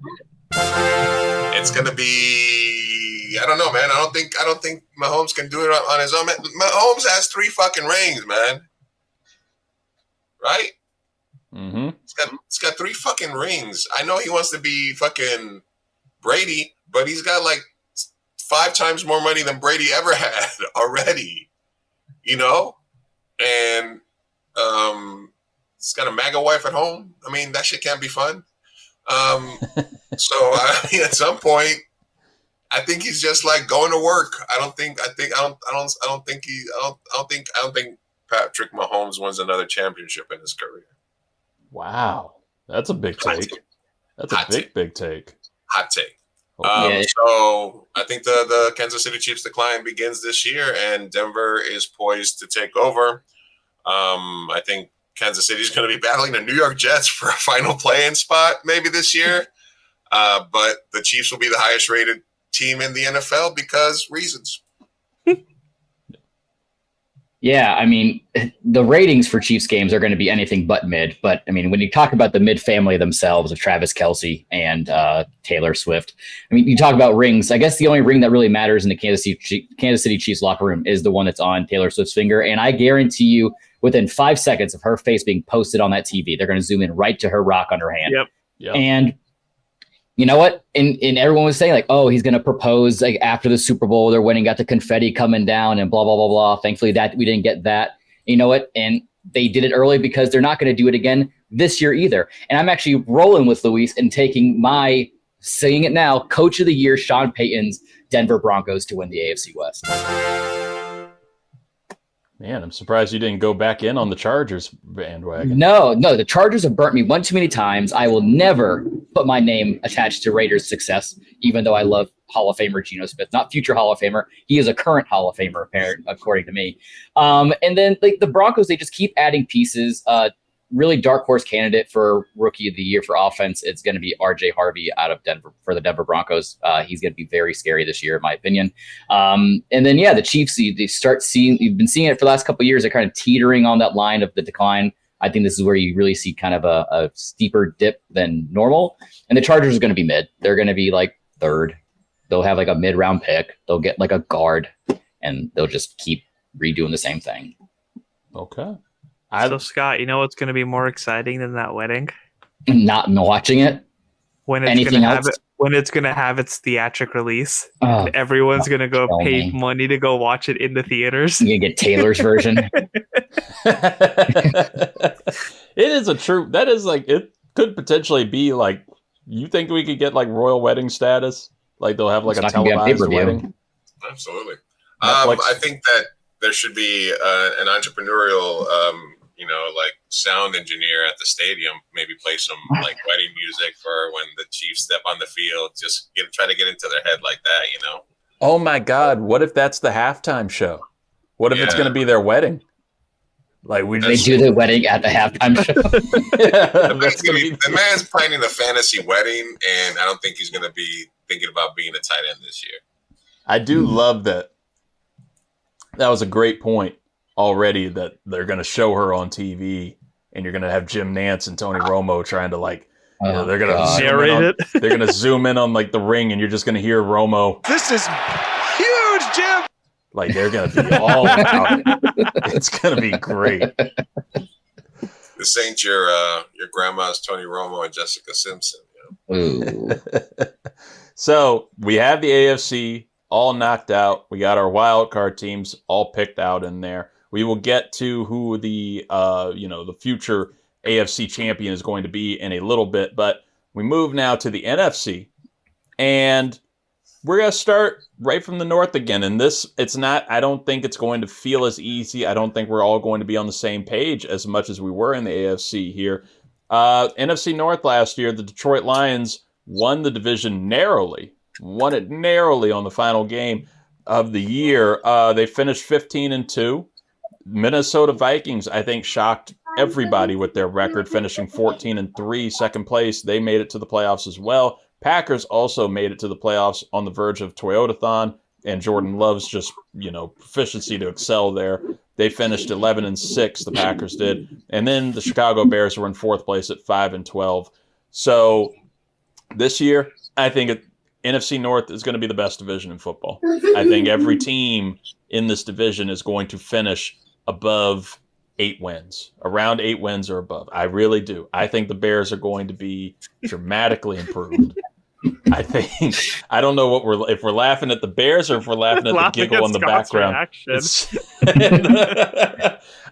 It's going to be, I don't know, man. I don't think Mahomes can do it on his own. Mahomes has 3 fucking rings, man. Right? mm-hmm. It's got 3 fucking rings. I know he wants to be fucking Brady, but he's got like 5 times more money than Brady ever had already. You know? And he's got a MAGA wife at home. I mean, that shit can't be fun. So I mean, at some point, I think he's just like going to work. I don't think Patrick Mahomes wins another championship in his career. Wow, that's a big Hot take. take. That's a Hot take. big take. Hot take. Okay. So I think the Kansas City Chiefs decline begins this year, and Denver is poised to take over. I think Kansas City is going to be battling the New York Jets for a final play-in spot maybe this year. But the Chiefs will be the highest rated team in the NFL because reasons. Yeah, I mean, the ratings for Chiefs games are going to be anything but mid. But, I mean, when you talk about the mid family themselves of Travis Kelce and Taylor Swift, I mean, you talk about rings. I guess the only ring that really matters in the Kansas City Chiefs locker room is the one that's on Taylor Swift's finger. And I guarantee you, within 5 seconds of her face being posted on that TV, they're going to zoom in right to her rock on her hand. Yep. And you know what? And everyone was saying like, oh, he's going to propose like after the Super Bowl. They're winning, got the confetti coming down and blah, blah, blah, blah. Thankfully that we didn't get that. You know what? And they did it early because they're not going to do it again this year either. And I'm actually rolling with Luis and taking my, saying it now, Coach of the Year, Sean Payton's Denver Broncos to win the AFC West. Man, I'm surprised you didn't go back in on the Chargers bandwagon. No, the Chargers have burnt me one too many times. I will never put my name attached to Raiders' success, even though I love Hall of Famer Geno Smith, not future Hall of Famer. He is a current Hall of Famer, according to me. And then like the Broncos, they just keep adding pieces. Really dark horse candidate for Rookie of the Year for offense. It's going to be RJ Harvey out of Denver for the Denver Broncos. He's going to be very scary this year, in my opinion. And then, yeah, the Chiefs, they start seeing, you've been seeing it for the last couple of years. They're kind of teetering on that line of the decline. I think this is where you really see kind of a steeper dip than normal. And the Chargers are going to be mid. They're going to be like third. They'll have like a mid-round pick. They'll get like a guard, and they'll just keep redoing the same thing. Okay. So, Scott, you know what's going to be more exciting than that wedding? Not watching it. When it's going to have its theatric release. Oh, everyone's going to go tell pay me. money to go watch it in the theaters. You get Taylor's version. It is a true, that is like, it could potentially be like, you think we could get like royal wedding status? Like they'll have like It's a not gonna be on televised pay-per-view. wedding. Absolutely. Netflix. I think that there should be an entrepreneurial, like sound engineer at the stadium. Maybe play some like wedding music for when the Chiefs step on the field. Just try to get into their head like that. Oh my God! What if that's the halftime show? What if it's Yeah. going to be their wedding? Like They do the wedding at the halftime show. The man's planning a fantasy wedding, and I don't think he's going to be thinking about being a tight end this year. I do love that. That was a great point already, that they're going to show her on TV, and you're going to have Jim Nance and Tony Romo trying to they're going to narrate it. They're going to zoom in on like the ring, and you're just going to hear Romo. This is huge, Jim. Like they're going to be all about it. It's going to be great. This ain't your grandma's Tony Romo and Jessica Simpson. Ooh. So we have the AFC all knocked out. We got our wild card teams all picked out in there. We will get to who the the future AFC champion is going to be in a little bit, but we move now to the NFC, and we're going to start right from the north again. And I don't think it's going to feel as easy. I don't think we're all going to be on the same page as much as we were in the AFC here. NFC North last year, the Detroit Lions won the division narrowly. Won it narrowly on the final game of the year. They finished 15-2. Minnesota Vikings, I think, shocked everybody with their record, finishing 14-3, second place. They made it to the playoffs as well. Packers also made it to the playoffs on the verge of Toyotathon, and Jordan Love's just, proficiency to excel there. They finished 11-6, the Packers did. And then the Chicago Bears were in fourth place at 5-12. So this year, I think NFC North is going to be the best division in football. I think every team in this division is going to finish above 8 wins, around 8 wins or above. I really do. I think the Bears are going to be dramatically improved. I don't know if we're laughing at the Bears or if we're laughing at the giggle in the background.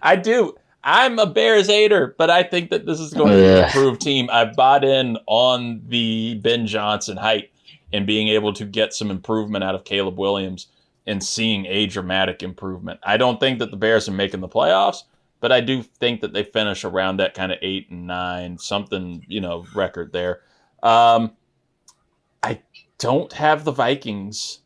I do. I'm a Bears hater, but I think that this is going to be an improved team. I've bought in on the Ben Johnson hype and being able to get some improvement out of Caleb Williams and seeing a dramatic improvement. I don't think that the Bears are making the playoffs, but I do think that they finish around that kind of 8-9, something, record there. I don't have the Vikings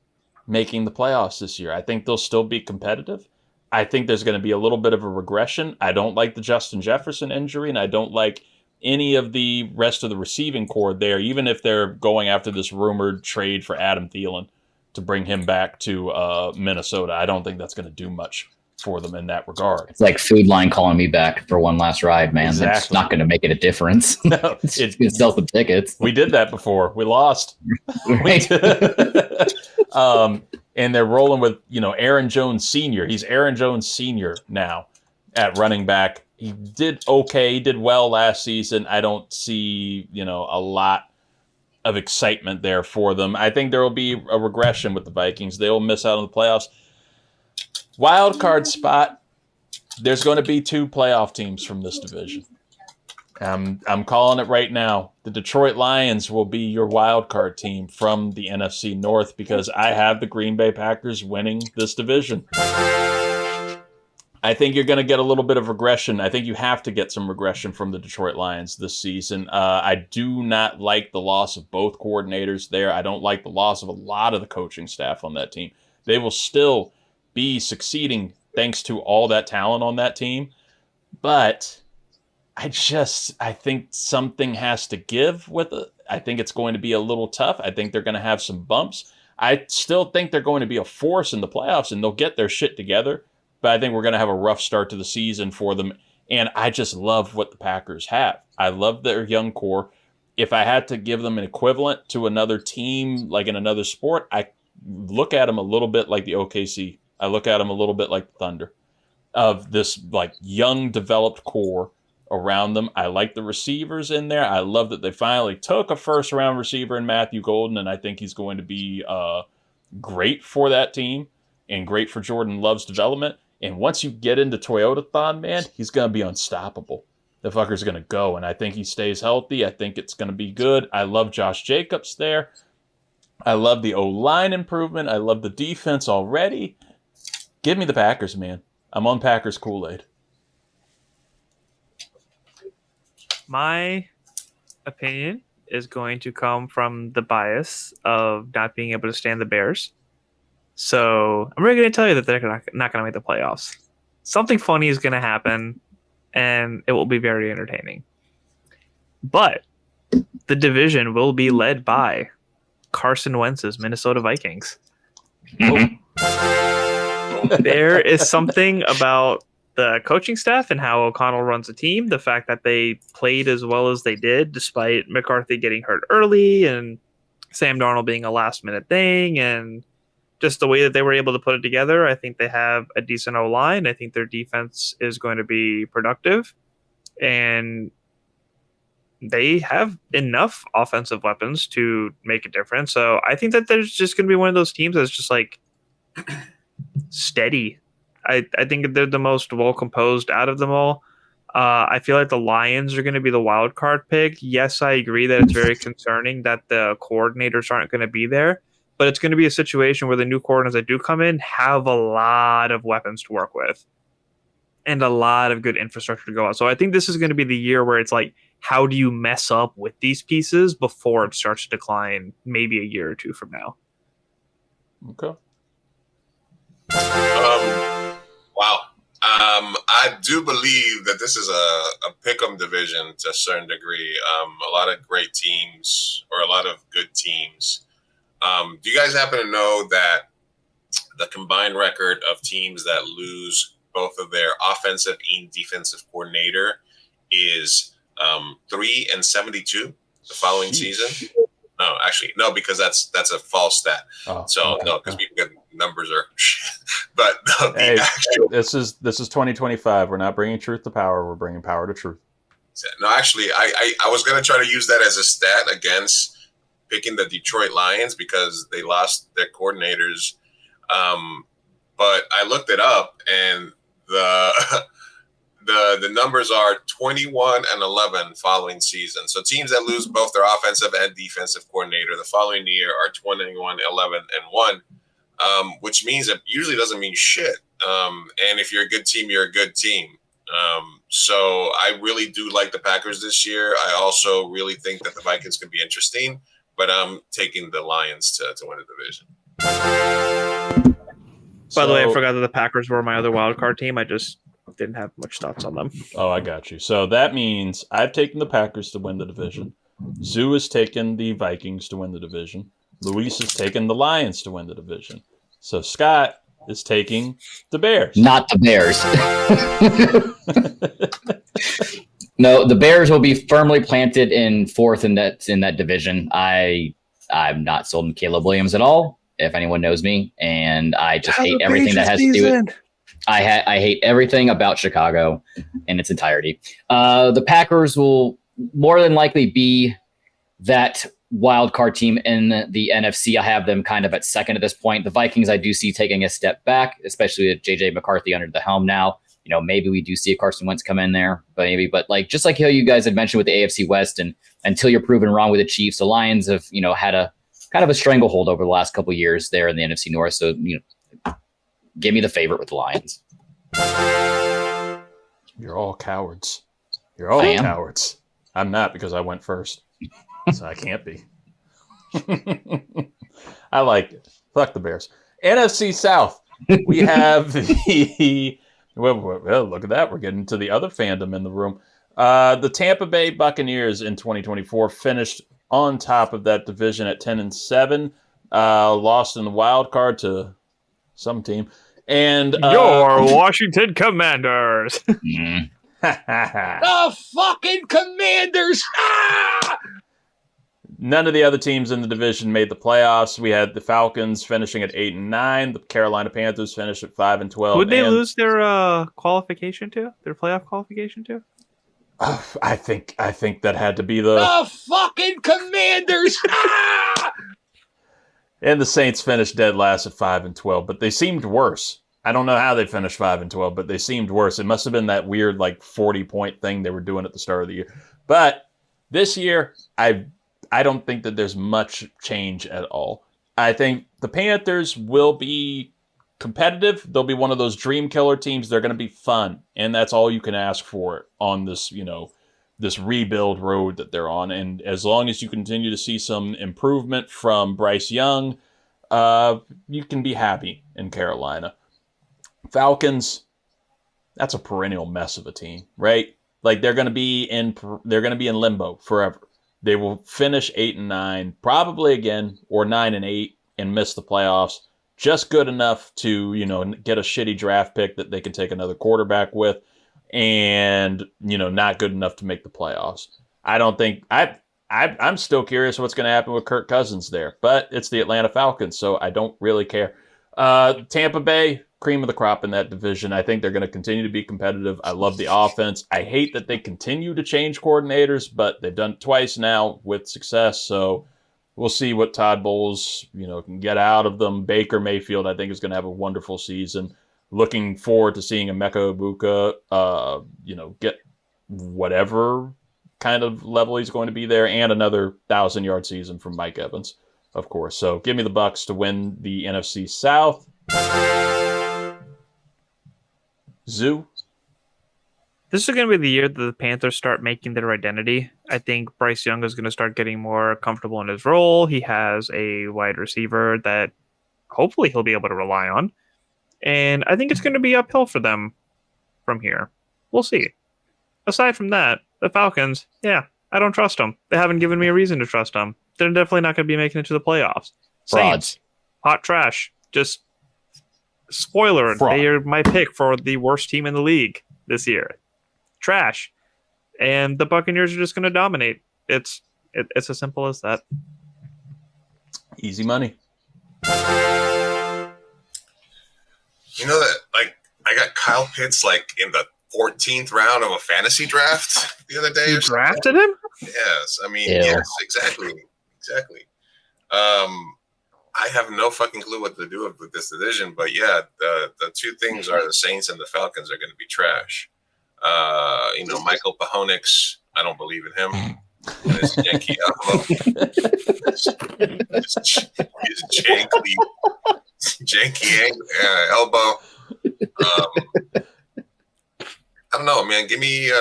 making the playoffs this year. I think they'll still be competitive. I think there's going to be a little bit of a regression. I don't like the Justin Jefferson injury, and I don't like any of the rest of the receiving core there, even if they're going after this rumored trade for Adam Thielen to bring him back to Minnesota. I don't think that's going to do much for them in that regard. It's like Food Line calling me back for one last ride, man. Exactly. That's not going to make it a difference. No, it's going to sell some tickets. We did that before. We lost. Right. And they're rolling with, Aaron Jones Sr. He's Aaron Jones Sr. now at running back. He did okay. He did well last season. I don't see, a lot of excitement there for them. I think there will be a regression with the Vikings. They will miss out on the playoffs. Wild card spot, there's going to be 2 playoff teams from this division. I'm calling it right now. The Detroit Lions will be your wild card team from the NFC North because I have the Green Bay Packers winning this division. I think you're going to get a little bit of regression. I think you have to get some regression from the Detroit Lions this season. I do not like the loss of both coordinators there. I don't like the loss of a lot of the coaching staff on that team. They will still be succeeding thanks to all that talent on that team. But I think something has to give with it. I think it's going to be a little tough. I think they're going to have some bumps. I still think they're going to be a force in the playoffs and they'll get their shit together. But I think we're going to have a rough start to the season for them. And I just love what the Packers have. I love their young core. If I had to give them an equivalent to another team, like in another sport, I look at them a little bit like the OKC. I look at them a little bit like the Thunder, of this like young developed core around them. I like the receivers in there. I love that they finally took a first round receiver in Matthew Golden, and I think he's going to be great for that team and great for Jordan Love's development. And once you get into Toyotathon, man, he's going to be unstoppable. The fucker's going to go, and I think he stays healthy. I think it's going to be good. I love Josh Jacobs there. I love the O-line improvement. I love the defense already. Give me the Packers, man. I'm on Packers Kool-Aid. My opinion is going to come from the bias of not being able to stand the Bears. So I'm really going to tell you that they're not going to make the playoffs. Something funny is going to happen, and it will be very entertaining. But the division will be led by Carson Wentz's Minnesota Vikings. There is something about the coaching staff and how O'Connell runs the team. The fact that they played as well as they did, despite McCarthy getting hurt early and Sam Darnold being a last-minute thing, and just the way that they were able to put it together. I think they have a decent O-line. I think their defense is going to be productive, and they have enough offensive weapons to make a difference. So I think that there's just going to be one of those teams that's just like steady. I think they're the most well composed out of them all. I feel like the Lions are going to be the wild card pick. Yes, I agree that it's very concerning that the coordinators aren't going to be there, but it's going to be a situation where the new coordinators that do come in have a lot of weapons to work with and a lot of good infrastructure to go out. So I think this is going to be the year where it's like, how do you mess up with these pieces before it starts to decline maybe a year or two from now? Okay. Wow. I do believe that this is a pick'em division to a certain degree. A lot of great teams or a lot of good teams. Do you guys happen to know that the combined record of teams that lose both of their offensive and defensive coordinator is 3-72 the following season? No, actually, no, because that's a false stat. Oh, so okay. No, because people get numbers are shit. But no, hey, this is 2025. We're not bringing truth to power. We're bringing power to truth. No, actually, I was going to try to use that as a stat against picking the Detroit Lions because they lost their coordinators. But I looked it up, and the numbers are 21-11 following season. So teams that lose both their offensive and defensive coordinator the following year are 21-11-1, which means it usually doesn't mean shit. And if you're a good team, you're a good team. So I really do like the Packers this year. I also really think that the Vikings could be interesting, but I'm taking the Lions to win the division. By the way, I forgot that the Packers were my other wild card team. I just didn't have much thoughts on them. Oh, I got you. So that means I've taken the Packers to win the division. Zoo has taken the Vikings to win the division. Luis has taken the Lions to win the division. So Scott is taking the Bears. Not the Bears. No, the Bears will be firmly planted in fourth in that division. I'm not sold on Caleb Williams at all, if anyone knows me, and I just hate everything that has to do with. I hate everything about Chicago in its entirety. The Packers will more than likely be that wild card team in the NFC. I have them kind of at second at this point. The Vikings I do see taking a step back, especially with JJ McCarthy under the helm now. You know, maybe we do see a Carson Wentz come in there, but like just like how you guys had mentioned with the AFC West, and until you're proven wrong with the Chiefs, the Lions have had a kind of a stranglehold over the last couple of years there in the NFC North. So give me the favorite with the Lions. You're all cowards. You're all cowards. I'm not, because I went first. So I can't be. I like it. Fuck the Bears. NFC South. We have the... Well, look at that. We're getting to the other fandom in the room. The Tampa Bay Buccaneers in 2024 finished on top of that division at 10-7. Lost in the wild card to some team. And your Washington Commanders. The fucking Commanders. None of the other teams in the division made the playoffs. We had the Falcons finishing at 8-9. The Carolina Panthers finished at 5-12. Would they lose their qualification to? Their playoff qualification to? I think that had to be the fucking Commanders. And the Saints finished dead last at 5-12, but they seemed worse. I don't know how they finished 5-12, but they seemed worse. It must have been that weird 40-point thing they were doing at the start of the year. But this year, I don't think that there's much change at all. I think the Panthers will be competitive. They'll be one of those dream killer teams. They're going to be fun, and that's all you can ask for on this, this rebuild road that they're on. And as long as you continue to see some improvement from Bryce Young, you can be happy in Carolina. Falcons, that's a perennial mess of a team, right? Like they're going to be in limbo forever. They will finish 8-9, probably again, or 9-8, and miss the playoffs. Just good enough to, get a shitty draft pick that they can take another quarterback with, and, not good enough to make the playoffs. I don't think I'm still curious what's going to happen with Kirk Cousins there, but it's the Atlanta Falcons, so I don't really care. Tampa Bay, cream of the crop in that division. I think they're going to continue to be competitive. I love the offense. I hate that they continue to change coordinators, but they've done it twice now with success. So we'll see what Todd Bowles, can get out of them. Baker Mayfield, I think, is going to have a wonderful season. Looking forward to seeing Emeka Egbuka, get whatever kind of level he's going to be there, and another 1,000-yard season from Mike Evans, of course. So give me the Bucs to win the NFC South. Zoo? This is going to be the year that the Panthers start making their identity. I think Bryce Young is going to start getting more comfortable in his role. He has a wide receiver that hopefully he'll be able to rely on. And I think it's going to be uphill for them from here. We'll see. Aside from that, the Falcons, I don't trust them. They haven't given me a reason to trust them. They're definitely not going to be making it to the playoffs. Frauds. Saints, hot trash. Just spoiler, they are my pick for the worst team in the league this year. Trash. And the Buccaneers are just going to dominate. It's as simple as that. Easy money. You know that, I got Kyle Pitts, in the 14th round of a fantasy draft the other day. You drafted him? Yes. I mean, Ew. yes, exactly. I have no fucking clue what to do with this division, but yeah, the two things are the Saints and the Falcons are going to be trash. Michael Pajonix, I don't believe in him. And his Yankee janky elbow. I don't know, man. Give me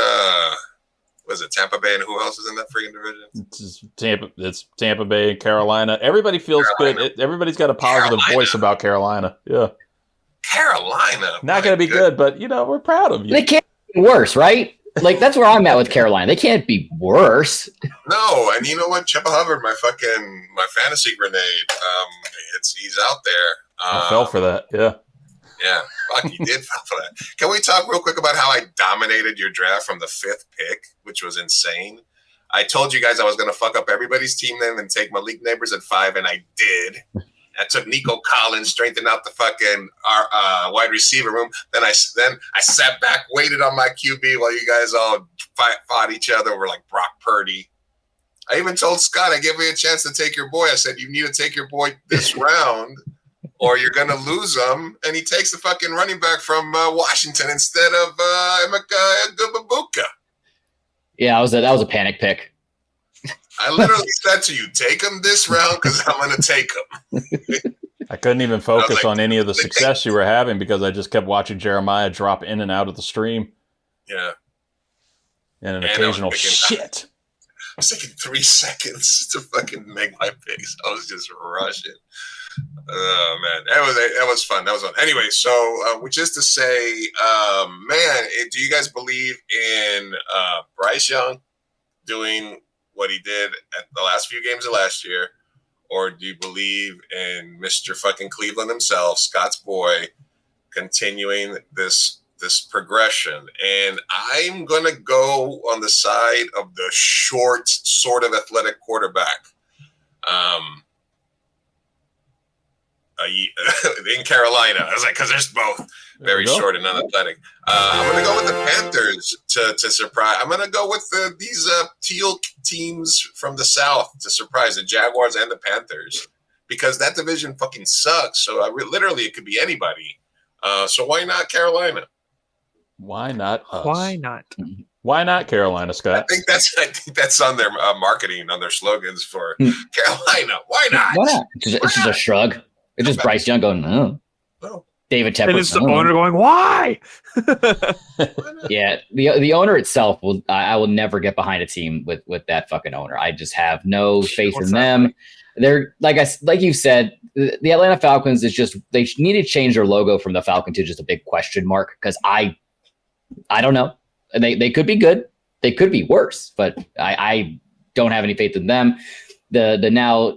was it Tampa Bay, and who else is in that freaking division? It's Tampa Bay and Carolina. Everybody feels good. Everybody's got a positive voice about Carolina. Yeah. Carolina. Not going to be good, but, we're proud of you. They can't be worse, right? That's where I'm at with Carolina. They can't be worse. No, and you know what? Chuba Hubbard, my fantasy grenade. He's out there. I fell for that. Yeah. Yeah, fuck, you did fall for that. Can we talk real quick about how I dominated your draft from the 5th pick, which was insane? I told you guys I was going to fuck up everybody's team then and take Malik Neighbors at 5, and I did. I took Nico Collins, strengthened out the fucking wide receiver room. Then I sat back, waited on my QB while you guys all fought each other over like Brock Purdy. I even told Scott, I gave you a chance to take your boy. I said, you need to take your boy this round or you're going to lose him. And he takes the fucking running back from Washington instead of Emeka Egbuka. Yeah, that was a panic pick. I literally said to you, take him this round because I'm going to take him. I couldn't even focus on any of the success you were having because I just kept watching Jeremiah drop in and out of the stream. Yeah. And an occasional shit. I was taking 3 seconds to fucking make my picks. I was just rushing. Oh, man. That was fun. That was fun. Anyway, so just to say, man, do you guys believe in Bryce Young doing what he did at the last few games of last year? Or do you believe in Mr. fucking Cleveland himself, Scott's boy, continuing this progression? And I'm going to go on the side of the short, sort of athletic quarterback. In Carolina. I was like, because there's both very short and unathletic. I'm going to go with the Panthers to surprise. I'm going to go with these teal teams from the South to surprise the Jaguars and the Panthers because that division fucking sucks. So literally it could be anybody. So why not Carolina? Why not us? Why not? Why not Carolina, Scott? I think that's on their marketing, on their slogans for Carolina. Why not? Why not? It's just a shrug. It's just Bryce Young going, no. No. David Tepper. And it's the owner going, why? Yeah, the owner itself I will never get behind a team with that fucking owner. I just have no faith in them. They're like you said, the Atlanta Falcons is just, they need to change their logo from the Falcon to just a big question mark, because I don't know. They could be good, they could be worse, but I don't have any faith in them. The now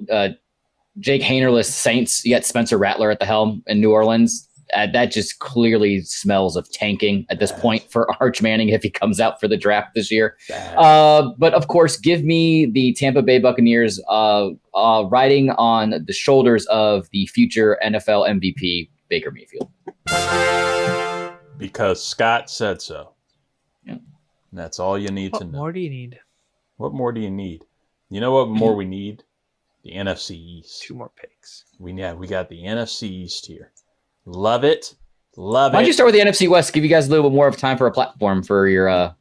Jake Haynerless Saints, you got Spencer Rattler at the helm in New Orleans. That just clearly smells of tanking at this point for Arch Manning if he comes out for the draft this year. But of course, give me the Tampa Bay Buccaneers riding on the shoulders of the future NFL MVP, Baker Mayfield. Because Scott said so. Yeah. And that's all you need to know. What more do you need? What more do you need? You know what more we need? The NFC East. 2 more picks. We got the NFC East here. Love it. Love it. Why don't you start with the NFC West? Give you guys a little bit more of time for a platform for your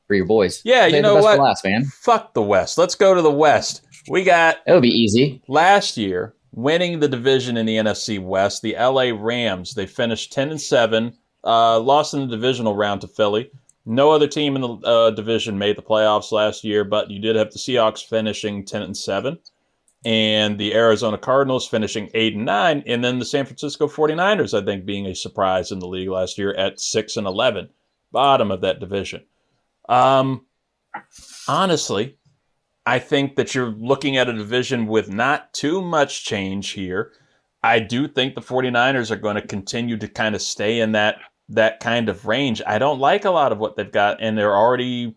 boys. Yeah, Save you know the best what? For last, man. Fuck the West. Let's go to the West. We got It'll be easy. last year winning the division in the NFC West, the LA Rams. They finished 10-7, lost in the divisional round to Philly. No other team in the division made the playoffs last year, but you did have the Seahawks finishing 10-7. And the Arizona Cardinals finishing 8-9, and then the San Francisco 49ers, I think, being a surprise in the league last year at 6-11, bottom of that division. Honestly, I think that you're looking at a division with not too much change here. I do think the 49ers are going to continue to kind of stay in that kind of range. I don't like a lot of what they've got, and they're already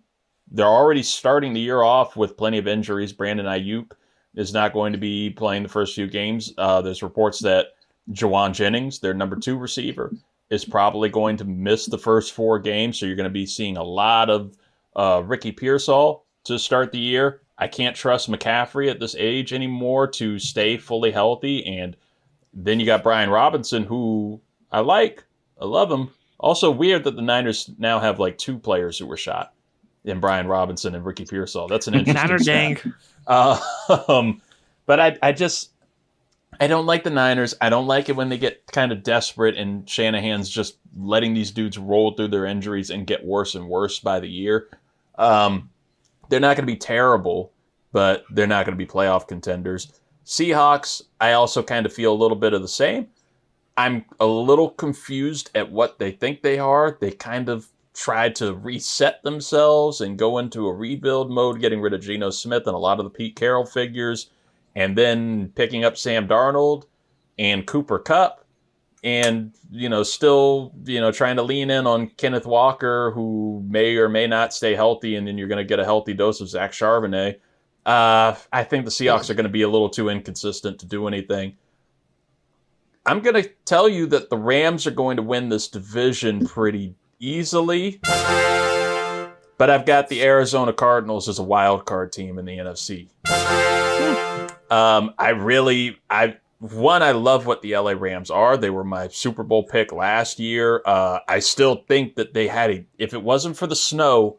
starting the year off with plenty of injuries. Brandon Ayuk is not going to be playing the first few games. There's reports that Jawan Jennings, their number 2 receiver, is probably going to miss the first 4 games. So you're going to be seeing a lot of Ricky Pearsall to start the year. I can't trust McCaffrey at this age anymore to stay fully healthy. And then you got Brian Robinson, who I like. I love him. Also weird that the Niners now have like 2 players who were shot in Brian Robinson and Ricky Pearsall. That's an interesting Niner gang. But I don't like the Niners. I don't like it when they get kind of desperate and Shanahan's just letting these dudes roll through their injuries and get worse and worse by the year. They're not going to be terrible, but they're not going to be playoff contenders. Seahawks, I also kind of feel a little bit of the same. I'm a little confused at what they think they are. They kind of tried to reset themselves and go into a rebuild mode, getting rid of Geno Smith and a lot of the Pete Carroll figures, and then picking up Sam Darnold and Cooper Kupp, and still trying to lean in on Kenneth Walker, who may or may not stay healthy, and then you're going to get a healthy dose of Zach Charbonnet. I think the Seahawks are going to be a little too inconsistent to do anything. I'm going to tell you that the Rams are going to win this division pretty easily, but I've got the Arizona Cardinals as a wild card team in the NFC. I love what the LA Rams are. They were my Super Bowl pick last year. I still think that they had if it wasn't for the snow,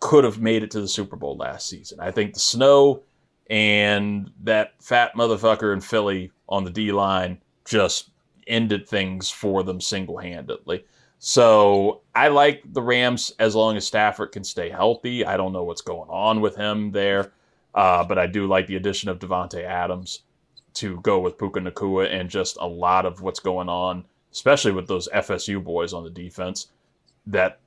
could have made it to the Super Bowl last season. I think the snow and that fat motherfucker in Philly on the D-line just ended things for them single-handedly. So I like the Rams as long as Stafford can stay healthy. I don't know what's going on with him there, but I do like the addition of Devontae Adams to go with Puka Nacua and just a lot of what's going on, especially with those FSU boys on the defense. That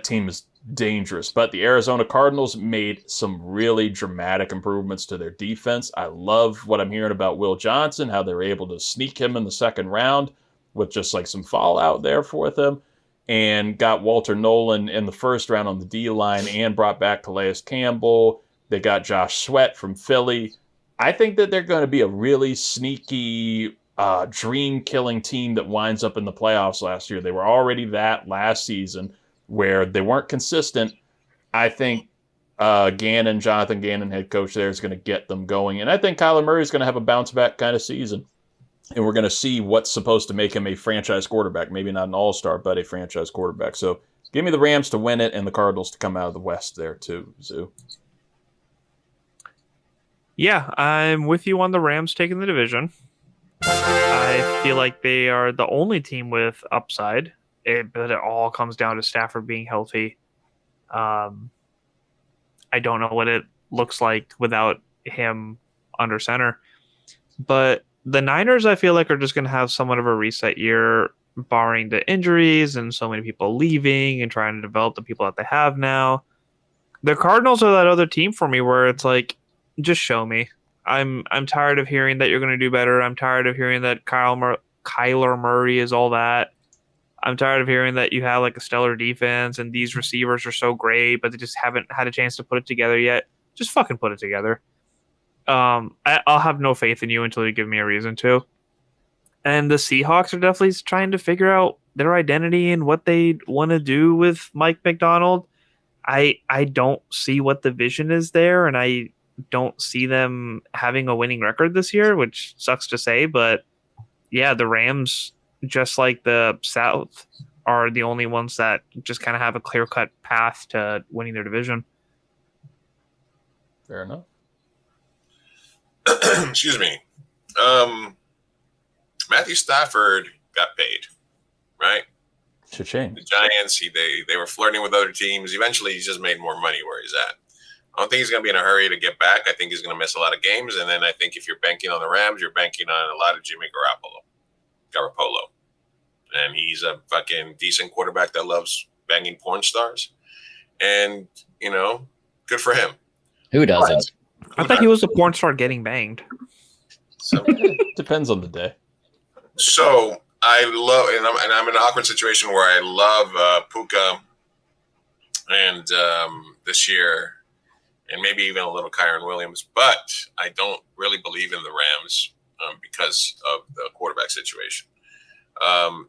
team is dangerous. But the Arizona Cardinals made some really dramatic improvements to their defense. I love what I'm hearing about Will Johnson, how they're able to sneak him in the second round with just like some fallout there for them, and got Walter Nolan in the first round on the D-line and brought back Calais Campbell. They got Josh Sweat from Philly. I think that they're going to be a really sneaky, dream-killing team that winds up in the playoffs last year. They were already that last season where they weren't consistent. I think Jonathan Gannon, head coach there, is going to get them going. And I think Kyler Murray is going to have a bounce-back kind of season. And we're going to see what's supposed to make him a franchise quarterback. Maybe not an all-star, but a franchise quarterback. So Give me the Rams to win it and the Cardinals to come out of the West there too, Zoo. Yeah, I'm with you on the Rams taking the division. I feel like they are the only team with upside, but it all comes down to Stafford being healthy. I don't know what it looks like without him under center. But the Niners, I feel like, are just going to have somewhat of a reset year, barring the injuries and so many people leaving and trying to develop the people that they have now. The Cardinals are that other team for me where it's like, just show me. I'm tired of hearing that you're going to do better. I'm tired of hearing that Kyler Murray is all that. I'm tired of hearing that you have like a stellar defense and these receivers are so great, but they just haven't had a chance to put it together yet. Just fucking put it together. I'll have no faith in you until you give me a reason to. And the Seahawks are definitely trying to figure out their identity and what they want to do with Mike McDonald. I don't see what the vision is there, and I don't see them having a winning record this year, which sucks to say, but yeah, the Rams, just like the South, are the only ones that just kind of have a clear-cut path to winning their division. Fair enough. Excuse me. Matthew Stafford got paid, right? Cha-ching. The Giants, they were flirting with other teams. Eventually, he's just made more money where he's at. I don't think he's going to be in a hurry to get back. I think he's going to miss a lot of games. And then I think if you're banking on the Rams, you're banking on a lot of Jimmy Garoppolo. And he's a fucking decent quarterback that loves banging porn stars. And, good for him. Who doesn't? I thought he was a porn star getting banged. So, depends on the day. So I love, and I'm in an awkward situation where I love Puka and this year, and maybe even a little Kyron Williams, but I don't really believe in the Rams because of the quarterback situation.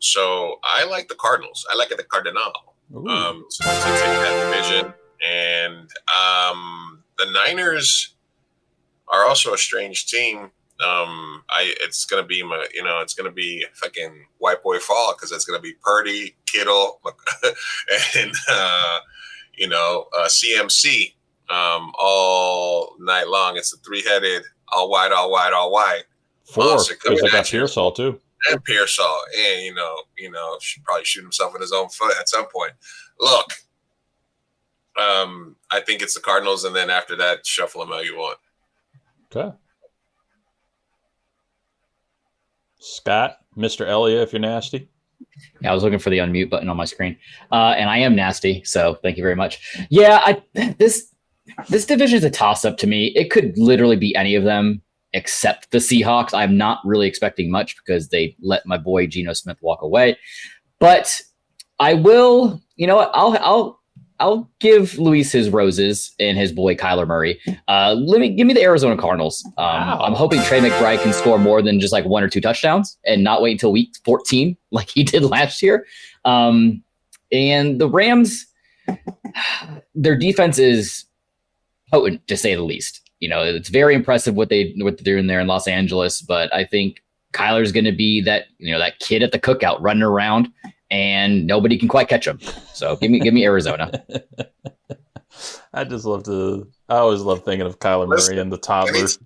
So I like the Cardinals. I like the Cardinal to take that division. And the Niners are also a strange team. It's gonna be it's gonna be fucking white boy fall because it's gonna be Purdy, Kittle, and CMC all night long. It's the three-headed, all wide. Four, because I got Pearsall too. And Pearsall, and should probably shoot himself in his own foot at some point. Look, I think it's the Cardinals, and then after that, shuffle them how you want. Okay. Scott, Mr. Ellia, if you're nasty. Yeah, I was looking for the unmute button on my screen, and I am nasty, so thank you very much. Yeah, this division is a toss-up to me. It could literally be any of them except the Seahawks. I'm not really expecting much because they let my boy Geno Smith walk away, but I will. You know what? I'll give Luis his roses and his boy Kyler Murray. Give me the Arizona Cardinals. Wow. I'm hoping Trey McBride can score more than just like 1 or 2 touchdowns and not wait until week 14 like he did last year. And the Rams, their defense is potent to say the least. It's very impressive what they're doing there in Los Angeles, but I think Kyler's going to be that kid at the cookout running around, and nobody can quite catch him. So give me Arizona. I always love thinking of Kyler Murray and the toddlers.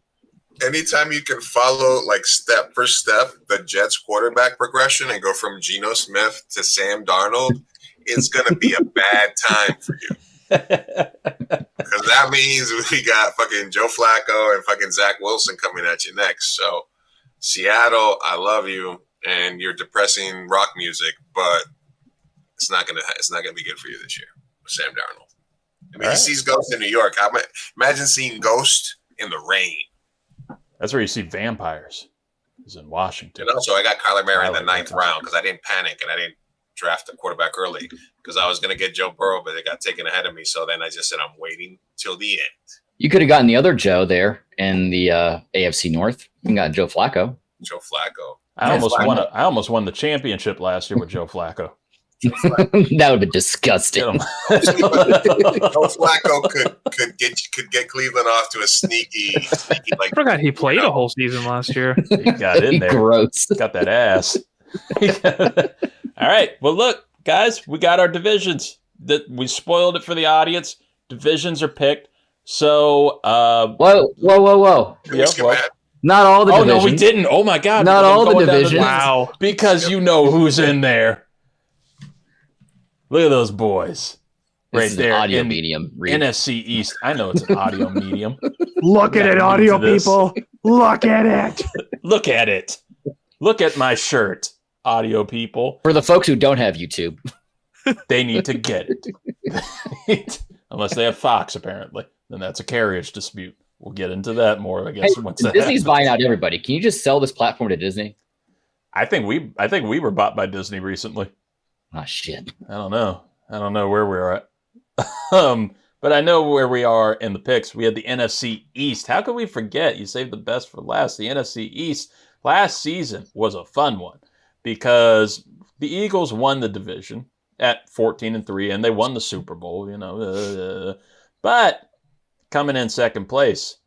Anytime you can follow like step for step the Jets quarterback progression and go from Geno Smith to Sam Darnold, it's going to be a bad time for you. Because that means we got fucking Joe Flacco and fucking Zach Wilson coming at you next. So Seattle, I love you, and your depressing rock music, but it's not gonna be good for you this year with Sam Darnold. I mean, he sees Ghost in New York. Imagine seeing Ghost in the rain. That's where you see vampires. Is in Washington. And also, I got Kyler Murray in the 9th round because I didn't panic and I didn't draft a quarterback early because I was going to get Joe Burrow, but they got taken ahead of me. So then I just said, I'm waiting till the end. You could have gotten the other Joe there in the AFC North. You got Joe Flacco. Joe Flacco. I almost won the championship last year with Joe Flacco. That would have been disgusting. Joe Flacco could get Cleveland off to a sneaky I forgot he played a whole season last year. He got in there. Gross. Got that ass. All right. Well, look, guys, we got our divisions. that we spoiled it for the audience. Divisions are picked. So, Whoa. yeah, well, Not all the divisions. no, we didn't. Oh my God. Not all the going down divisions. Wow. Because you know who's in there. Look at those boys. This is an audio in medium. Reid. NFC East. I know it's an audio medium. Look at Got it, me audio to this. people. Look at it. Look at it. Look at my shirt, audio people. For the folks who don't have YouTube. They need to get it. Unless they have Fox, apparently. Then that's a carriage dispute. We'll get into that more, I guess, once that Disney's happens. buying out everybody. Can you just sell this platform to Disney? I think we were bought by Disney recently. Oh, shit. I don't know where we're at. But I know where we are in the picks. We had the NFC East. How could we forget? You saved the best for last. The NFC East last season was a fun one because the Eagles won the division at 14-3, and they won the Super Bowl. But coming in second place,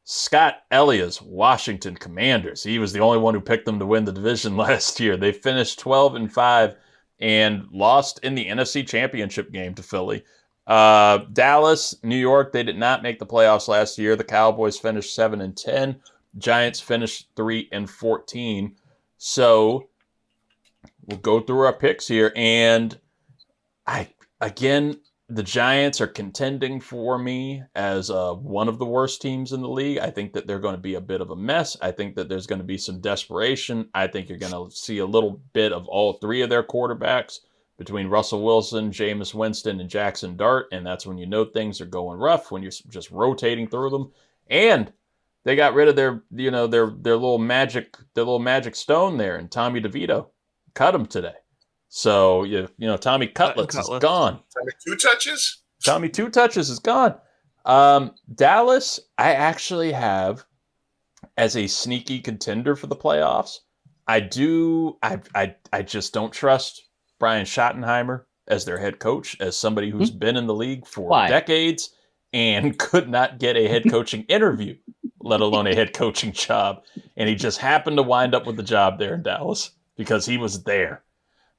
Scott Elliott's Washington Commanders. He was the only one who picked them to win the division last year. They finished 12-5 and lost in the NFC Championship game to Philly. Dallas, New York, they did not make the playoffs last year. The Cowboys finished 7-10. Giants finished 3-14. So we'll go through our picks here. And the Giants are contending for me as one of the worst teams in the league. I think that they're going to be a bit of a mess. I think that there's going to be some desperation. I think you're going to see a little bit of all three of their quarterbacks between Russell Wilson, Jameis Winston, and Jackson Dart, and that's when you know things are going rough, when you're just rotating through them. And they got rid of their little magic stone there, and Tommy DeVito cut him today. So, Tommy Cutlets is gone. Tommy Two Touches? Tommy Two Touches is gone. Dallas, I actually have as a sneaky contender for the playoffs. I just don't trust Brian Schottenheimer as their head coach, as somebody who's been in the league for decades and could not get a head coaching interview, let alone a head coaching job. And he just happened to wind up with the job there in Dallas because he was there.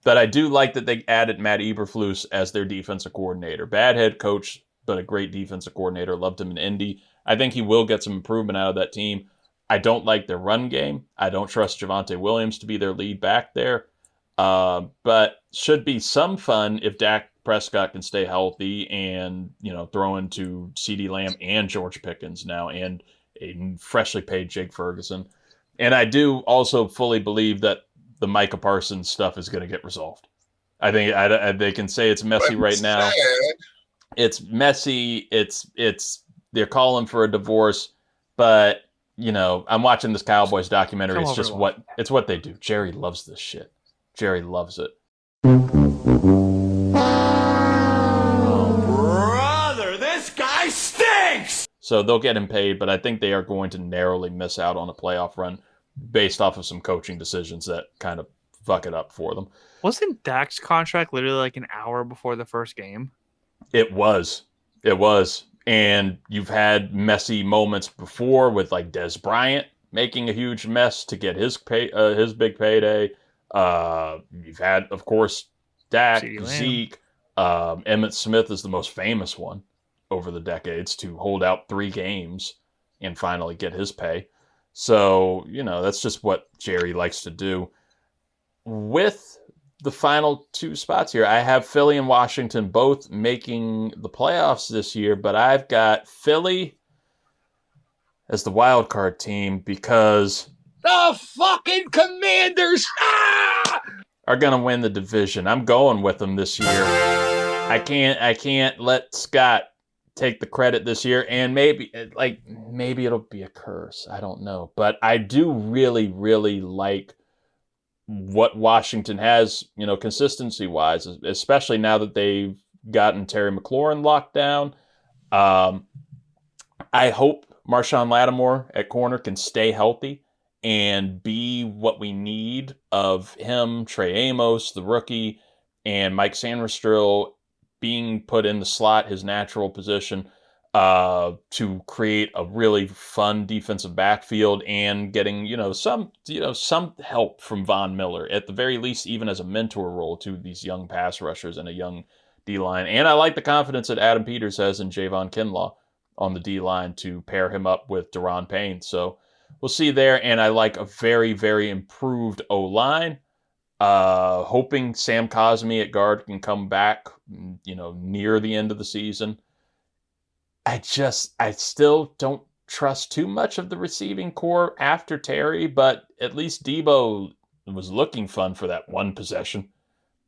But I do like that they added Matt Eberflus as their defensive coordinator. Bad head coach, but a great defensive coordinator. Loved him in Indy. I think he will get some improvement out of that team. I don't like their run game. I don't trust Javonte Williams to be their lead back there. But should be some fun if Dak Prescott can stay healthy and, throw into CeeDee Lamb and George Pickens now and a freshly paid Jake Ferguson. And I do also fully believe that the Micah Parsons stuff is going to get resolved. I think they can say it's messy right now. It's messy. They're calling for a divorce, but I'm watching this Cowboys documentary. It's just what they do. Jerry loves this shit. Jerry loves it. Brother, this guy stinks! So they'll get him paid, but I think they are going to narrowly miss out on a playoff run based off of some coaching decisions that kind of fuck it up for them. Wasn't Dak's contract literally like an hour before the first game? It was. And you've had messy moments before with like Des Bryant making a huge mess to get his big payday. You've had, of course, Dak, Zeke, Emmitt Smith is the most famous one over the decades to hold out 3 games and finally get his pay. So, that's just what Jerry likes to do. With the final 2 spots here, I have Philly and Washington both making the playoffs this year, but I've got Philly as the wild card team because The fucking Commanders are going to win the division. I'm going with them this year. I can't let Scott take the credit this year, and maybe it'll be a curse. I don't know, but I do really, really like what Washington has, consistency wise, especially now that they've gotten Terry McLaurin locked down. I hope Marshawn Lattimore at corner can stay healthy and be what we need of him, Trey Amos, the rookie, and Mike Sanderstrill being put in the slot, his natural position, to create a really fun defensive backfield and getting, some help from Von Miller, at the very least, even as a mentor role to these young pass rushers and a young D-line. And I like the confidence that Adam Peters has in Javon Kinlaw on the D-line to pair him up with Daron Payne. So we'll see there. And I like a very, very improved O-line. Hoping Sam Cosmi at guard can come back, near the end of the season. I still don't trust too much of the receiving core after Terry, but at least Debo was looking fun for that one possession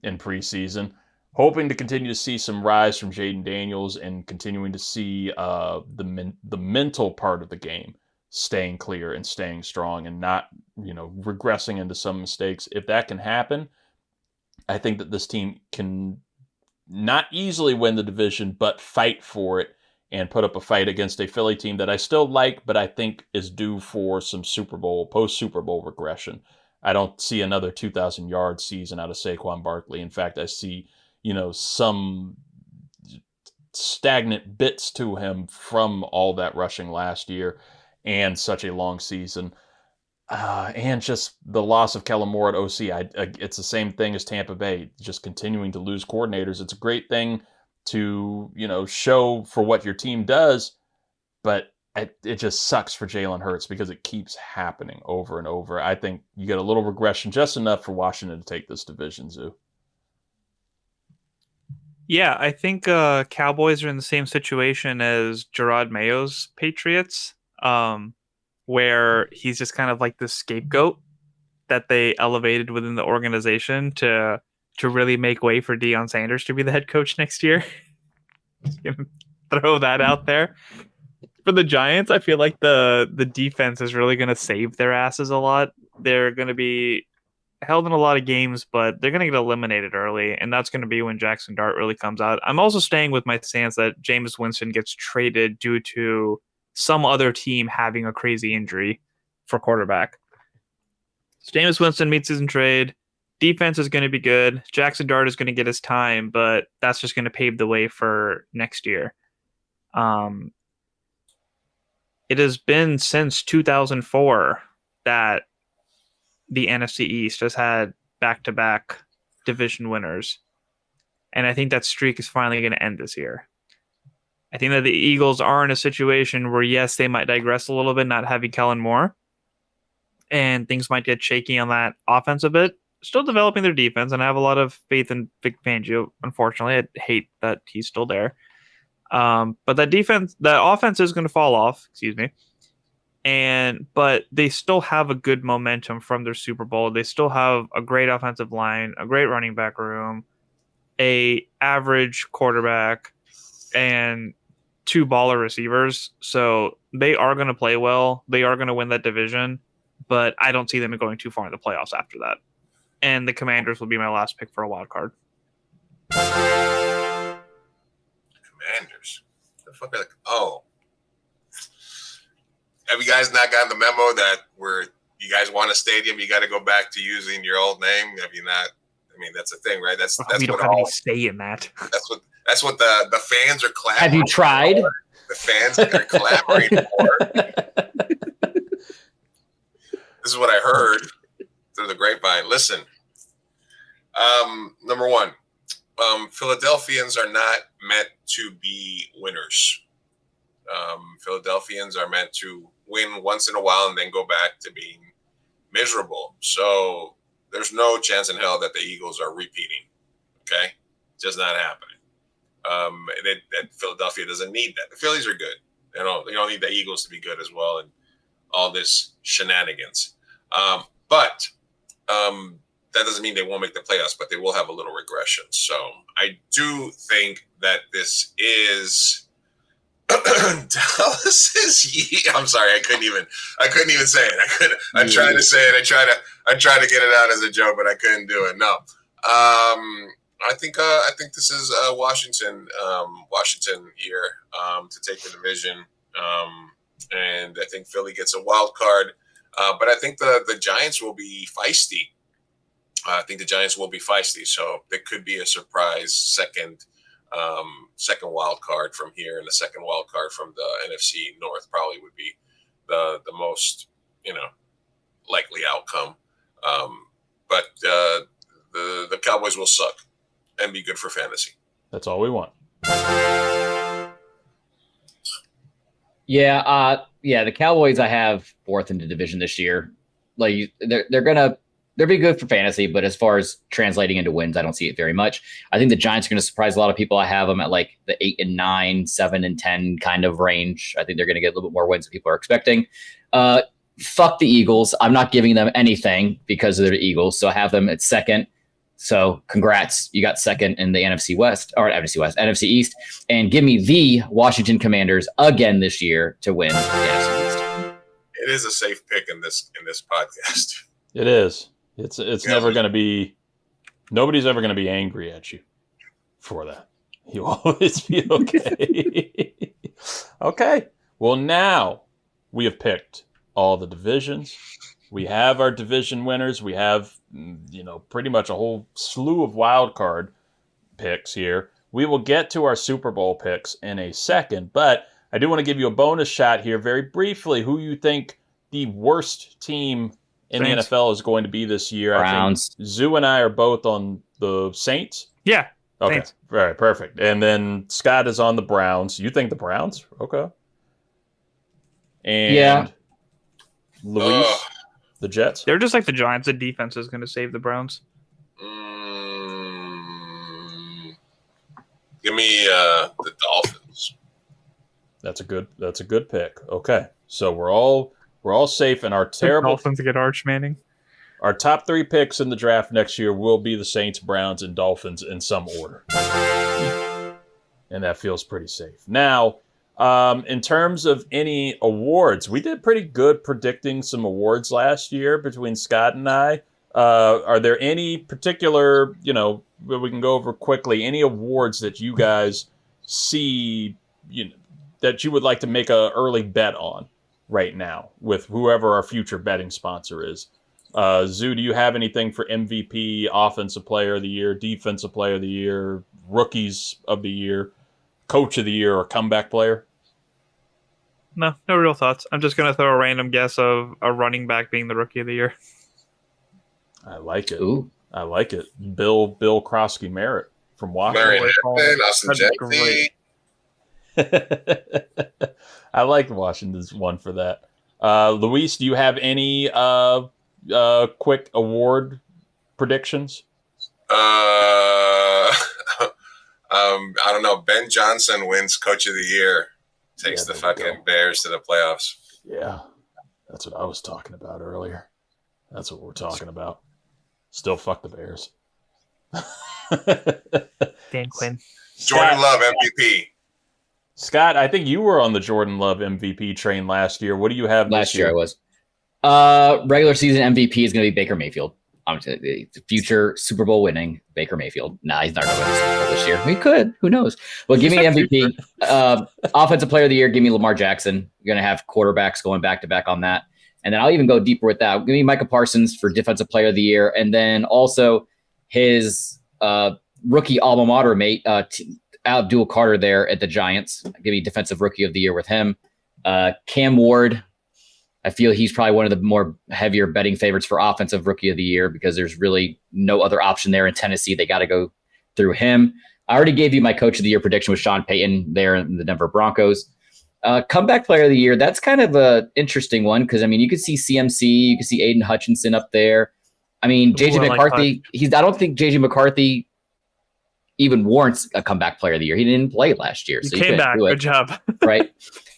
in preseason. Hoping to continue to see some rise from Jaden Daniels and continuing to see the mental part of the game staying clear and staying strong and not, regressing into some mistakes. If that can happen, I think that this team can not easily win the division, but fight for it and put up a fight against a Philly team that I still like, but I think is due for some post-Super Bowl regression. I don't see another 2,000-yard season out of Saquon Barkley. In fact, I see, some stagnant bits to him from all that rushing last year and such a long season. And just the loss of Kellen Moore at OC. It's the same thing as Tampa Bay, just continuing to lose coordinators. It's a great thing to, show for what your team does, but it just sucks for Jalen Hurts because it keeps happening over and over. I think you get a little regression, just enough for Washington to take this division, Zoo. Yeah, I think Cowboys are in the same situation as Gerard Mayo's Patriots, where he's just kind of like the scapegoat that they elevated within the organization to really make way for Deion Sanders to be the head coach next year. Just gonna throw that out there. For the Giants, I feel like the defense is really going to save their asses a lot. They're going to be held in a lot of games, but they're going to get eliminated early, and that's going to be when Jackson Dart really comes out. I'm also staying with my stance that Jameis Winston gets traded due to some other team having a crazy injury for quarterback. So Jameis Winston meets his trade. Defense is going to be good. Jackson Dart is going to get his time, but that's just going to pave the way for next year. It has been since 2004 that the NFC East has had back-to-back division winners. And I think that streak is finally going to end this year. I think that the Eagles are in a situation where, yes, they might digress a little bit, not having Kellen Moore. And things might get shaky on that offense a bit. Still developing their defense, and I have a lot of faith in Vic Fangio. Unfortunately, I hate that he's still there. But that offense is going to fall off, but they still have a good momentum from their Super Bowl. They still have a great offensive line, a great running back room, a average quarterback, and 2 baller receivers. So they are going to play well. They are going to win that division, but I don't see them going too far in the playoffs after that. And the Commanders will be my last pick for a wild card. Commanders. The fuck are have you guys not gotten the memo that where you guys want a stadium, you got to go back to using your old name? Have you not? I mean, that's a thing, right? That's we don't have any say in that. That's what the fans are clamoring. Have you tried? For. The fans are clamoring for. This is what I heard through the grapevine. Listen, number one. Philadelphians are not meant to be winners. Philadelphians are meant to win once in a while and then go back to being miserable. So there's no chance in hell that the Eagles are repeating. Okay? Just not happening. That Philadelphia doesn't need that. The Phillies are good. They don't need the Eagles to be good as well and all this shenanigans. But that doesn't mean they won't make the playoffs, but they will have a little regression. So I do think that this is Dallas's. I'm sorry, I couldn't even say it. I tried to say it. I tried to get it out as a joke, but I couldn't do it. No. I think this is Washington here to take the division. And I think Philly gets a wild card. But I think the Giants will be feisty. I think the Giants will be feisty, so there could be a surprise second wild card from here, and the second wild card from the NFC North probably would be the most likely outcome. But the Cowboys will suck and be good for fantasy. That's all we want. Yeah, the Cowboys I have fourth in the division this year. Like they'll be good for fantasy, but as far as translating into wins, I don't see it very much. I think the Giants are going to surprise a lot of people. I have them at like the 8-9, 7-10 kind of range. I think they're going to get a little bit more wins than people are expecting. Fuck the Eagles. I'm not giving them anything because they're the Eagles, so I have them at second. So congrats, you got second in the NFC East, and give me the Washington Commanders again this year to win the NFC East. It is a safe pick in this podcast. It is. It's never going to be. Nobody's ever going to be angry at you for that. You'll always be okay. Okay. Well, now we have picked all the divisions. We have our division winners. We have, pretty much a whole slew of wild card picks here. We will get to our Super Bowl picks in a second, but I do want to give you a bonus shot here very briefly. Who you think the worst team in Saints. the NFL is going to be this year? Browns. I think Zoo and I are both on the Saints. Yeah. Okay. Saints. All right, perfect. And then Scott is on the Browns. You think the Browns? Okay. And Yeah. Luis, the Jets? They're just like the Giants. The defense is going to save the Browns. Give me the Dolphins. That's a good pick. Okay. So we're all safe, and our terrible Dolphins get Arch Manning. our top 3 picks in the draft next year will be the Saints, Browns, and Dolphins in some order. And that feels pretty safe. Now, in terms of any awards, we did pretty good predicting some awards last year between Scott and I. Are there any particular, we can go over quickly, any awards that you guys see, that you would like to make a early bet on right now with whoever our future betting sponsor is? Zoo, do you have anything for MVP, Offensive Player of the Year, Defensive Player of the Year, Rookies of the Year, Coach of the Year, or Comeback Player? No real thoughts. I'm just going to throw a random guess of a running back being the Rookie of the Year. I like it. Ooh. I like it. Bill Krosky Merritt from Washington. Marion Hampton, Austin That'd be Jeffy. great. I like Washington's one for that. Luis, do you have any quick award predictions? I don't know. Ben Johnson wins Coach of the Year. Takes the fucking Bears to the playoffs. Yeah, that's what I was talking about earlier. That's what we're talking about. Still fuck the Bears. Dan Quinn. Jordan Love MVP. Scott, I think you were on the Jordan Love MVP train last year. What do you have Last this year year? I was. Regular season MVP is going to be Baker Mayfield. The future Super Bowl winning Baker Mayfield. Nah, he's not going to win the Super Bowl this year. He could. Who knows? Well, give me MVP. Offensive Player of the Year, give me Lamar Jackson. You're going to have quarterbacks going back-to-back on that. And then I'll even go deeper with that. Give me Micah Parsons for Defensive Player of the Year. And then also his rookie alma mater mate, Abdul Carter there at the Giants. Give me Defensive Rookie of the Year with him. Cam Ward. I feel he's probably one of the more heavier betting favorites for Offensive Rookie of the Year because there's really no other option there in Tennessee. They got to go through him. I already gave you my Coach of the Year prediction with Sean Payton there in the Denver Broncos. Comeback Player of the Year, that's kind of an interesting one because, you could see CMC, you could see Aiden Hutchinson up there. JJ I like McCarthy, I don't think JJ McCarthy even warrants a Comeback Player of the Year. He didn't play last year. You came back. Good job. Right.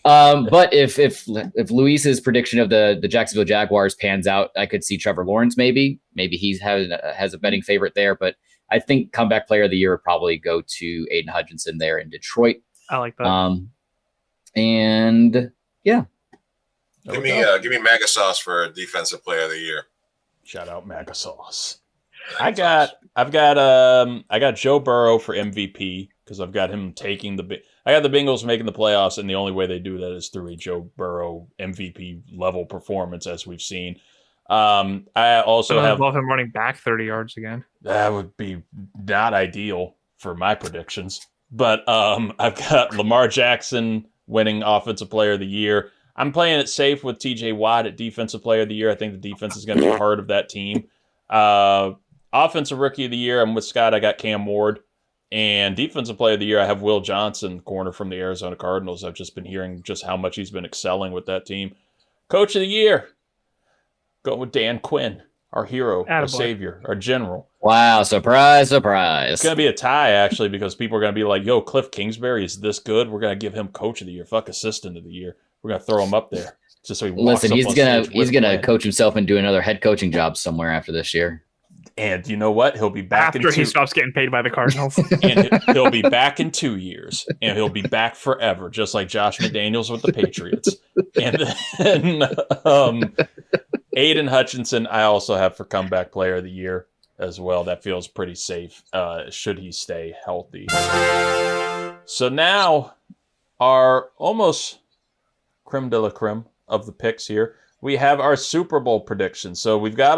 But if Luis's prediction of the Jacksonville Jaguars pans out, I could see Trevor Lawrence maybe. Maybe he has a betting favorite there. But I think Comeback Player of the Year would probably go to Aiden Hutchinson there in Detroit. I like that. And yeah. Give me Maga Sauce for Defensive Player of the Year. Shout out Maga Sauce. I've got Joe Burrow for MVP because I've got him taking I got the Bengals making the playoffs, and the only way they do that is through a Joe Burrow MVP level performance, as we've seen. I also have love him running back 30 yards again. That would be not ideal for my predictions, but I've got Lamar Jackson winning Offensive Player of the Year. I'm playing it safe with TJ Watt at Defensive Player of the Year. I think the defense is going to be part of that team. Offensive Rookie of the Year, I'm with Scott. I got Cam Ward. And defensive player of the year, I have Will Johnson, corner from the Arizona Cardinals. I've just been hearing just how much he's been excelling with that team. Coach of the year, going with Dan Quinn, our hero, our savior, our general. Wow, surprise, surprise. It's going to be a tie, actually, because people are going to be like, yo, Cliff Kingsbury is this good. We're going to give him coach of the year, fuck assistant of the year. We're going to throw him up there just so he walks Listen, up he's gonna coach himself and do another head coaching job somewhere after this year. And you know what? He'll be back after he stops getting paid by the Cardinals. And he'll be back in 2 years. And he'll be back forever, just like Josh McDaniels with the Patriots. And then Aiden Hutchinson, I also have for comeback player of the year as well. That feels pretty safe, should he stay healthy. So now our almost creme de la creme of the picks here. We have our Super Bowl predictions. So we've got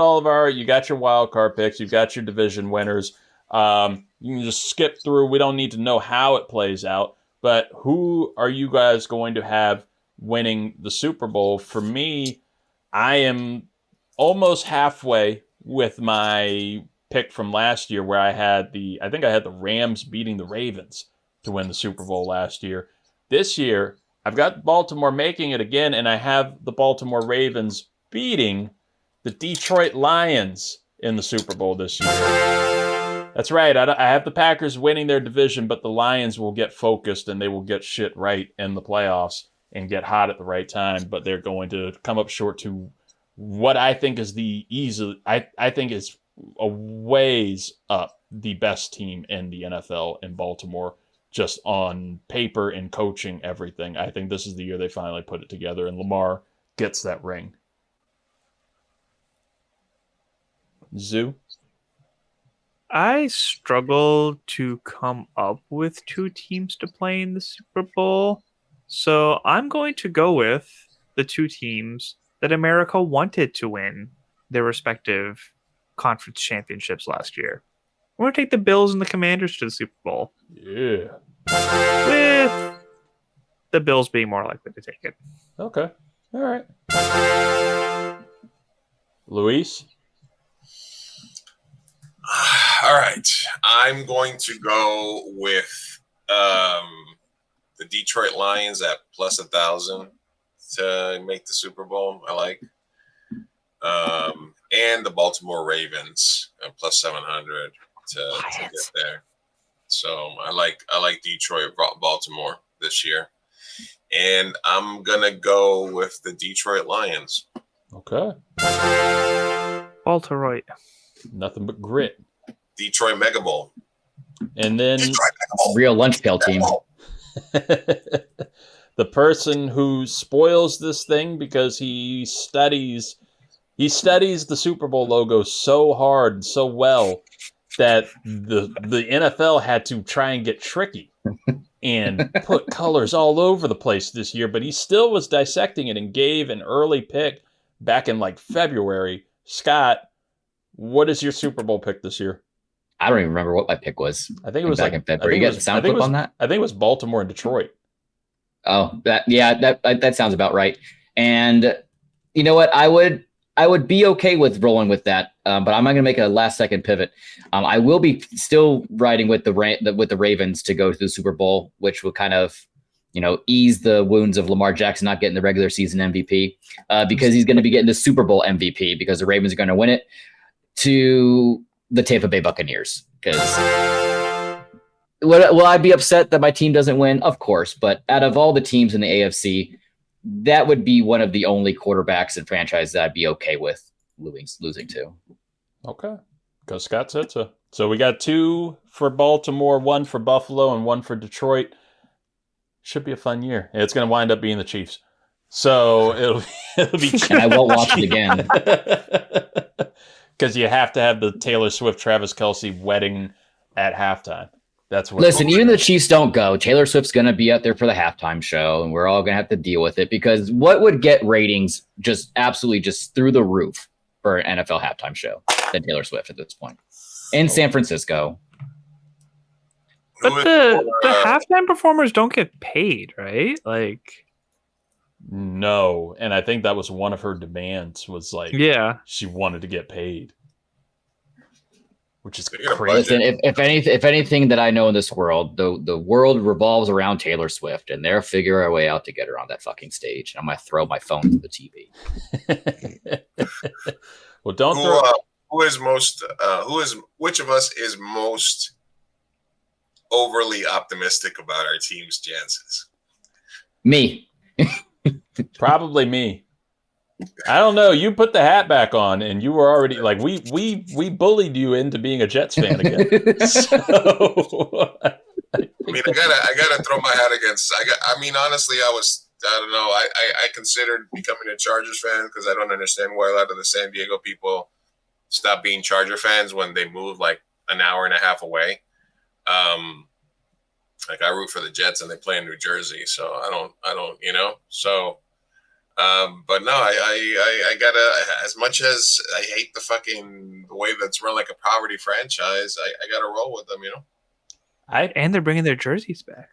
you got your wild card picks, you've got your division winners. You can just skip through. We don't need to know how it plays out, but who are you guys going to have winning the Super Bowl? For me, I am almost halfway with my pick from last year where I think I had the Rams beating the Ravens to win the Super Bowl last year. This year, I've got Baltimore making it again, and I have the Baltimore Ravens beating the Detroit Lions in the Super Bowl this year. That's right. I have the Packers winning their division, but the Lions will get focused and they will get shit right in the playoffs and get hot at the right time, but they're going to come up short to what I think is I think is a ways up the best team in the NFL in Baltimore. Just on paper and coaching, everything. I think this is the year they finally put it together, and Lamar gets that ring. Zoo? I struggle to come up with two teams to play in the Super Bowl, so I'm going to go with the two teams that America wanted to win their respective conference championships last year. We're going to take the Bills and the Commanders to the Super Bowl. Yeah. With the Bills being more likely to take it. Okay. All right. Luis? All right. I'm going to go with the Detroit Lions at plus 1,000 to make the Super Bowl. I like. And the Baltimore Ravens at plus 700 to get there. So I like Detroit, Baltimore this year. And I'm going to go with the Detroit Lions. Okay. Baltimore. Nothing but grit. Detroit Mega Bowl. And then real lunch pail team. The person who spoils this thing because he studies the Super Bowl logo so hard and so well that the NFL had to try and get tricky and put colors all over the place this year, but he still was dissecting it and gave an early pick back in like February. Scott, what is your Super Bowl pick this year? I don't even remember what my pick was. I think it was back in February. You got the sound clip on that? I think it was Baltimore and Detroit. Oh, that sounds about right. And you know what? I would be okay with rolling with that, but I'm not going to make a last-second pivot. I will be still riding with the Ravens to go to the Super Bowl, which will kind of, ease the wounds of Lamar Jackson not getting the regular season MVP because he's going to be getting the Super Bowl MVP because the Ravens are going to win it to the Tampa Bay Buccaneers. Because will I be upset that my team doesn't win? Of course, but out of all the teams in the AFC, that would be one of the only quarterbacks and franchise that I'd be okay with losing to. Okay. Because Scott said so. So we got 2 for Baltimore, 1 for Buffalo, and 1 for Detroit. Should be a fun year. It's going to wind up being the Chiefs. So it'll be and I won't watch it again. Because you have to have the Taylor Swift, Travis Kelce wedding at halftime. That's what. Listen, even the Chiefs don't go. Taylor Swift's going to be out there for the halftime show, and we're all going to have to deal with it because what would get ratings just absolutely just through the roof for an NFL halftime show than Taylor Swift at this point in San Francisco? But the halftime performers don't get paid, right? Like, no, and I think that was one of her demands. Was like, yeah, she wanted to get paid. which is They're gonna crazy. budget. Listen, if anything that I know in this world, the world revolves around Taylor Swift, and they'll figure a way out to get her on that fucking stage. I'm gonna throw my phone through the TV. Well, don't throw. Which of us is most overly optimistic about our team's chances? Me. Probably me. I don't know. You put the hat back on, and you were already like we bullied you into being a Jets fan again. So, I gotta throw my hat against. Honestly, I don't know. I considered becoming a Chargers fan because I don't understand why a lot of the San Diego people stop being Charger fans when they move like an hour and a half away. Like I root for the Jets and they play in New Jersey, so I don't, so. But no, I gotta, as much as I hate the way that's run like a poverty franchise, I gotta roll with them, And they're bringing their jerseys back.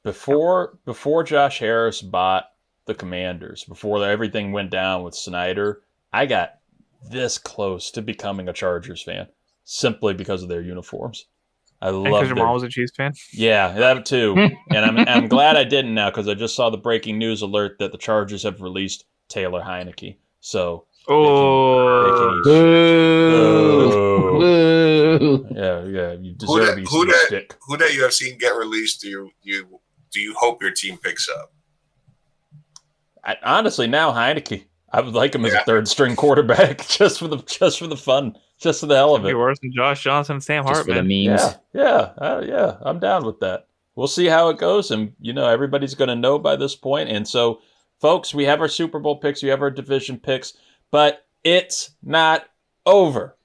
Before Josh Harris bought the Commanders, before everything went down with Snyder, I got this close to becoming a Chargers fan simply because of their uniforms. I love because your mom was a Chiefs fan. Yeah, that too. And I'm glad I didn't now because I just saw the breaking news alert that the Chargers have released Taylor Heineke. So they can yeah, you deserve Eastern stick. Who that you have seen get released? Do you hope your team picks up? Honestly, now Heineke. I would like him as a third string quarterback just for the fun, just for the hell of it. Be worse than Josh Johnson and Sam Just Hartman. for the memes. Yeah, I'm down with that. We'll see how it goes, and everybody's going to know by this point. And so, folks, we have our Super Bowl picks, we have our division picks, but it's not over.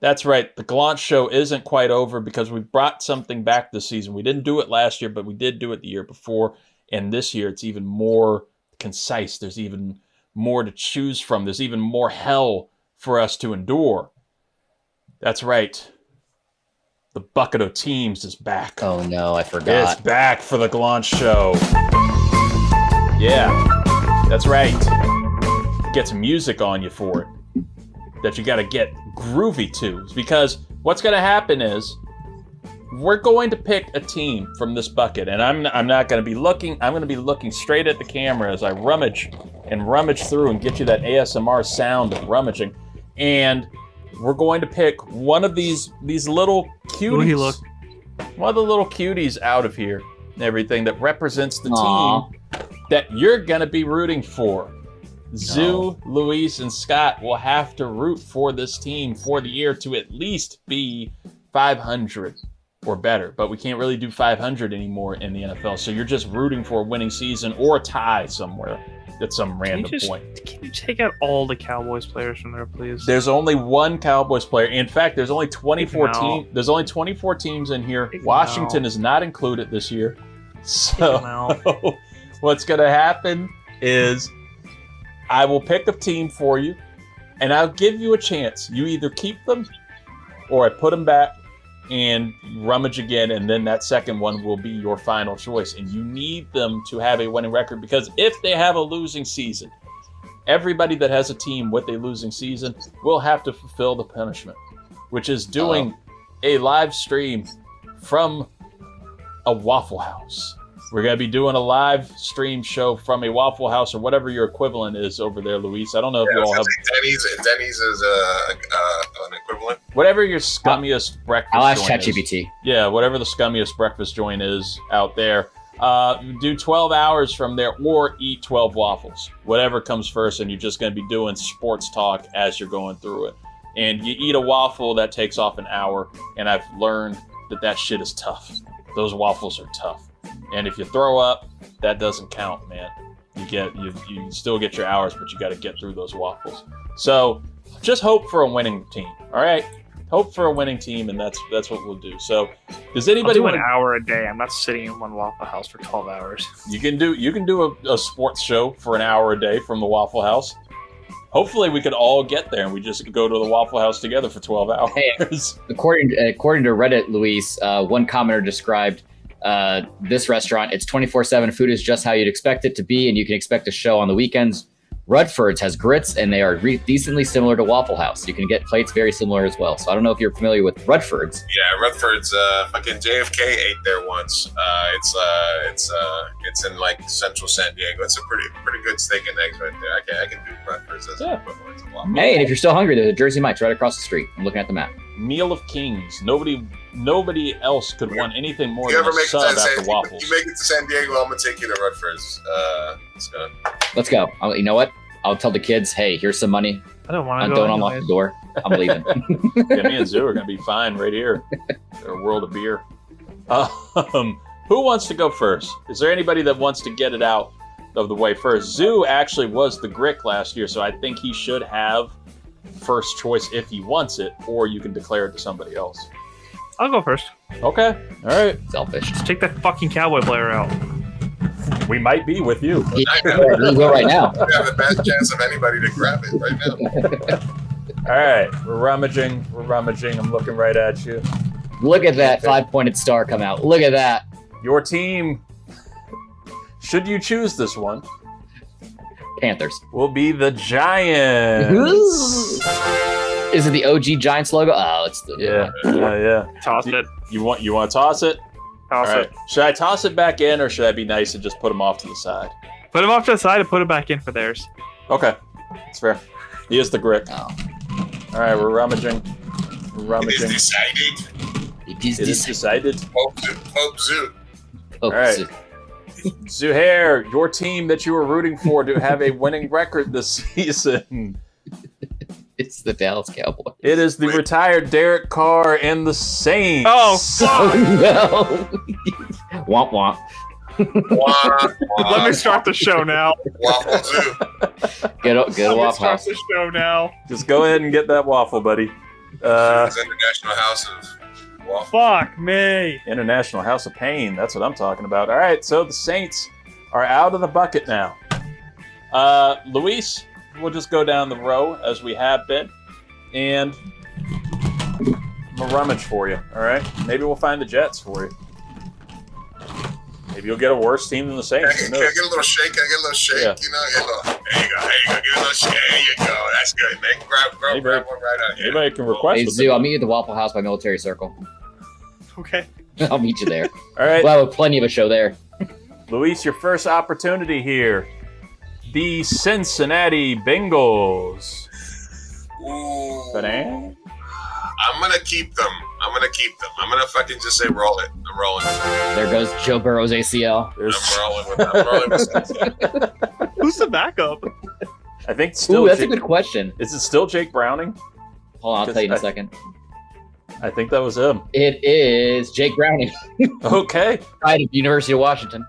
That's right. The Glaunch Show isn't quite over because we brought something back this season. We didn't do it last year, but we did do it the year before, and this year it's even more concise. There's even more to choose from. There's even more hell for us to endure. That's right. The Bucket of Teams is back. Oh no, I forgot. It's back for the Glaunch Show. Yeah, that's right. Get some music on you for it that you got to get groovy to. Because what's going to happen is we're going to pick a team from this bucket, and I'm not going to be looking. I'm going to be looking straight at the camera as I rummage through and get you that ASMR sound of rummaging. And we're going to pick one of these little cuties. One of the little cuties out of here and everything that represents the team that you're going to be rooting for. Zoo, Luis, and Scott will have to root for this team for the year to at least be 500 or better. But we can't really do 500 anymore in the NFL. So you're just rooting for a winning season or a tie somewhere at some random point. Can you take out all the Cowboys players from there, please? There's only one Cowboys player. In fact, there's only 24 teams. There's only 24 teams in here. Washington is not included this year. So what's going to happen is I will pick a team for you, and I'll give you a chance. You either keep them, or I put them back and rummage again, and then that second one will be your final choice. And you need them to have a winning record, because if they have a losing season, everybody that has a team with a losing season will have to fulfill the punishment, which is doing a live stream from a Waffle House. We're going to be doing a live stream show from a Waffle House or whatever your equivalent is over there, Luis. I don't know if you all have... Denny's is an equivalent. Whatever your scummiest breakfast I'll ask joint is. ChatGPT. Yeah, whatever the scummiest breakfast joint is out there. Do 12 hours from there or eat 12 waffles. Whatever comes first, and you're just going to be doing sports talk as you're going through it. And you eat a waffle, that takes off an hour, and I've learned that shit is tough. Those waffles are tough. And if you throw up, that doesn't count, man. You still get your hours, but you got to get through those waffles. So just hope for a winning team. All right, hope for a winning team, and that's what we'll do. So does anybody want an hour a day? I'm not sitting in one Waffle House for 12 hours. You can do a sports show for an hour a day from the Waffle House. Hopefully, we could all get there, and we just go to the Waffle House together for 12 hours. Hey, according to Reddit, Luis, one commenter described this restaurant. It's 24/7. Food is just how you'd expect it to be, and you can expect a show on the weekends Rutford's has grits, and they are decently similar to Waffle House. You can get plates very similar as well. So I don't know if you're familiar with Rutford's. Yeah, Rutford's. Fucking JFK ate there once. It's in like central San Diego. It's a pretty good steak and eggs right there. I can do Rutford's as an equivalent to Waffle. Hey, and if you're still hungry, there's a Jersey Mike's right across the street. I'm looking at the map. Meal of Kings. Nobody else could want anything more You than ever a make sub it to after San, waffles. you make it to San Diego, I'm gonna take you to Rutford's. Let's go. Let's go. You know what? I'll tell the kids, hey, here's some money. I don't want to go. Don't unlock the door. I'm leaving. Yeah, me and Zoo are gonna be fine right here. They're a world of beer. Who wants to go first? Is there anybody that wants to get it out of the way first? Zoo actually was the Grick last year, so I think he should have first choice if he wants it, or you can declare it to somebody else. I'll go first. Okay. All right. Selfish. Just take that fucking Cowboy player out. We might be with you. You go right now. We have the best chance of anybody to grab it right now. All right. We're rummaging. I'm looking right at you. Look at that 5-pointed star come out. Look at that. Your team, should you choose this one, Panthers. will be the Giants. Is it the OG Giants logo? Oh, it's the Yeah. Toss it. You want to toss it? Toss All right. it. Should I toss it back in, or should I be nice and just put them off to the side? Put him off to the side and put him back in for theirs. Okay, that's fair. He is the Grick. Oh. All right, we're rummaging. It is decided. It is It is decided. Pope Zoo. Oh, All right. Zuhair, your team that you were rooting for to have a winning record this season. It's the Dallas Cowboys. It is the retired Derek Carr and the Saints. Oh, fuck! Oh, no. Womp womp. Let me start the show now. Waffle Zoo. Get a Let me Waffle start House. the show now. Just go ahead and get that waffle, buddy. It's International House of Waffle. Fuck me. International House of Pain. That's what I'm talking about. All right, so the Saints are out of the bucket now. Luis, we'll just go down the row as we have been, and I'm gonna rummage for you. All right, maybe we'll find the Jets for you. Maybe you'll get a worse team than the Saints. Can I get a little shake? Can I get a little shake? Yeah. You know, there you go. Give it a little shake. There you go. That's good, man. Grab one right out here. Anybody can request. Hey, with Zoo, it. I'll meet you at the Waffle House by Military Circle. Okay. I'll meet you there. All right, We'll have plenty of a show there. Luis, your first opportunity here. The Cincinnati Bengals. Ooh. Banana? I'm gonna keep them. I'm gonna fucking just say roll it. I'm rolling. There goes Joe Burrow's ACL. There's, I'm rolling with Cincinnati. Who's the backup? I think still. Ooh, that's a Jake, good question. is it still Jake Browning? Hold on, I'll tell you in a second. I think that was him. It is Jake Browning, Okay, out of University of Washington.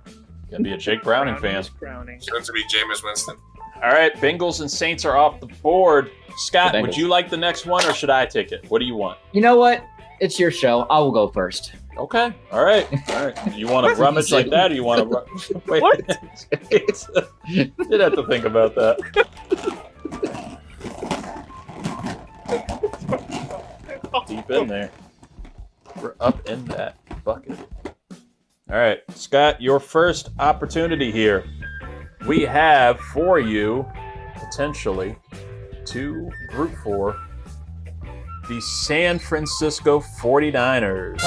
gonna be a Jake Browning fan. Browning. Soon to be Jameis Winston. All right, Bengals and Saints are off the board. Scott, The Bengals. would you like the next one, or should I take it? What do you want? You know what? It's your show. I will go first. Okay, all right. You want to rummage like that, or you want to? Wait, What? Did have to think about that. Deep in there. We're up in that bucket. All right, Scott, your first opportunity here. We have for you, potentially, to root for the San Francisco 49ers.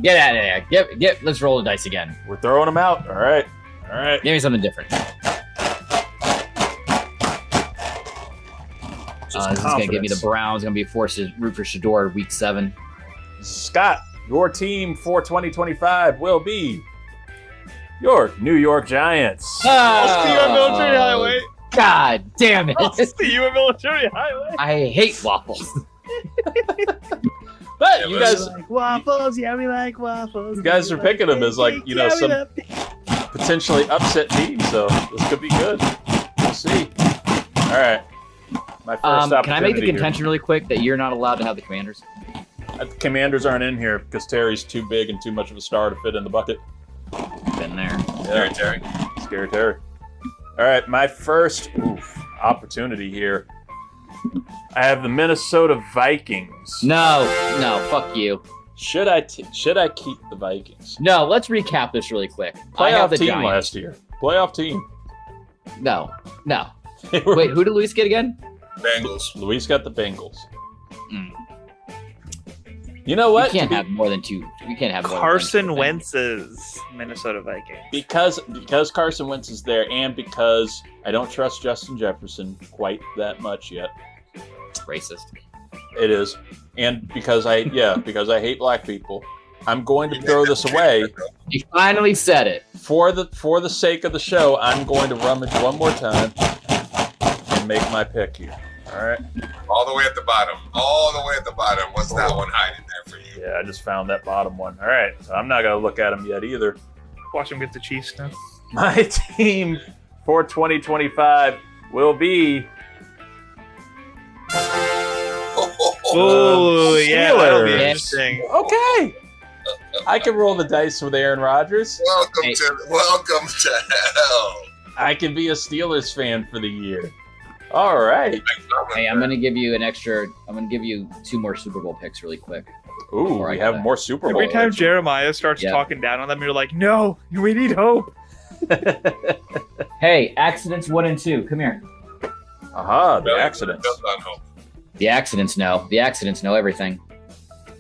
Get out of there. Let's roll the dice again. We're throwing them out. All right. Give me something different. This is going to give me the Browns. Going to be forced to root for Shador week 7. Scott, your team for 2025 will be your New York Giants. I'll see you at Military Highway. God damn it. I'll see you at Military Highway. I hate waffles. But you guys, Like waffles, yeah, we like waffles. you guys are picking them as, like, you know, some potentially upset team. So this could be good. We'll see. All right. My first opportunity. Can I make the here. contention really quick that you're not allowed to have the Commanders? The Commanders aren't in here because Terry's too big and too much of a star to fit in the bucket. Been there. Scary Terry. Scary Terry. All right, my first opportunity here. I have the Minnesota Vikings. No, fuck you. Should I keep the Vikings? No, let's recap this really quick. I have Playoff the team Giants. last year. Playoff team. No. Wait, who did Luis get again? Bengals. Luis got the Bengals. Mm. You know what? We can't have more than two. We can't have more than Carson two. Wentz's Minnesota Vikings. Because Carson Wentz is there, and because I don't trust Justin Jefferson quite that much yet. Racist. It is, and because I hate black people, I'm going to throw this away. You finally said it. For the sake of the show, I'm going to rummage one more time and make my pick here. All right. All the way at the bottom. All the way at the bottom. What's that one hiding there for you? Yeah, I just found that bottom one. All right, so I'm not gonna look at them yet either. Watch him get the Chiefs now. My team for 2025 will be Oh, yeah, that'll be Steelers. interesting. Okay. I can roll the dice with Aaron Rodgers. Welcome to hell. I can be a Steelers fan for the year. All right. Hey, I'm gonna give you 2 more Super Bowl picks really quick. Ooh, Before I we go have there. more Super Bowl. Every time Jeremiah starts Yeah. talking down on them, you're like, no, we need hope. Hey, accidents 1 and 2. Come here. Aha, the accidents. Just on hope. The accidents know. The accidents know everything.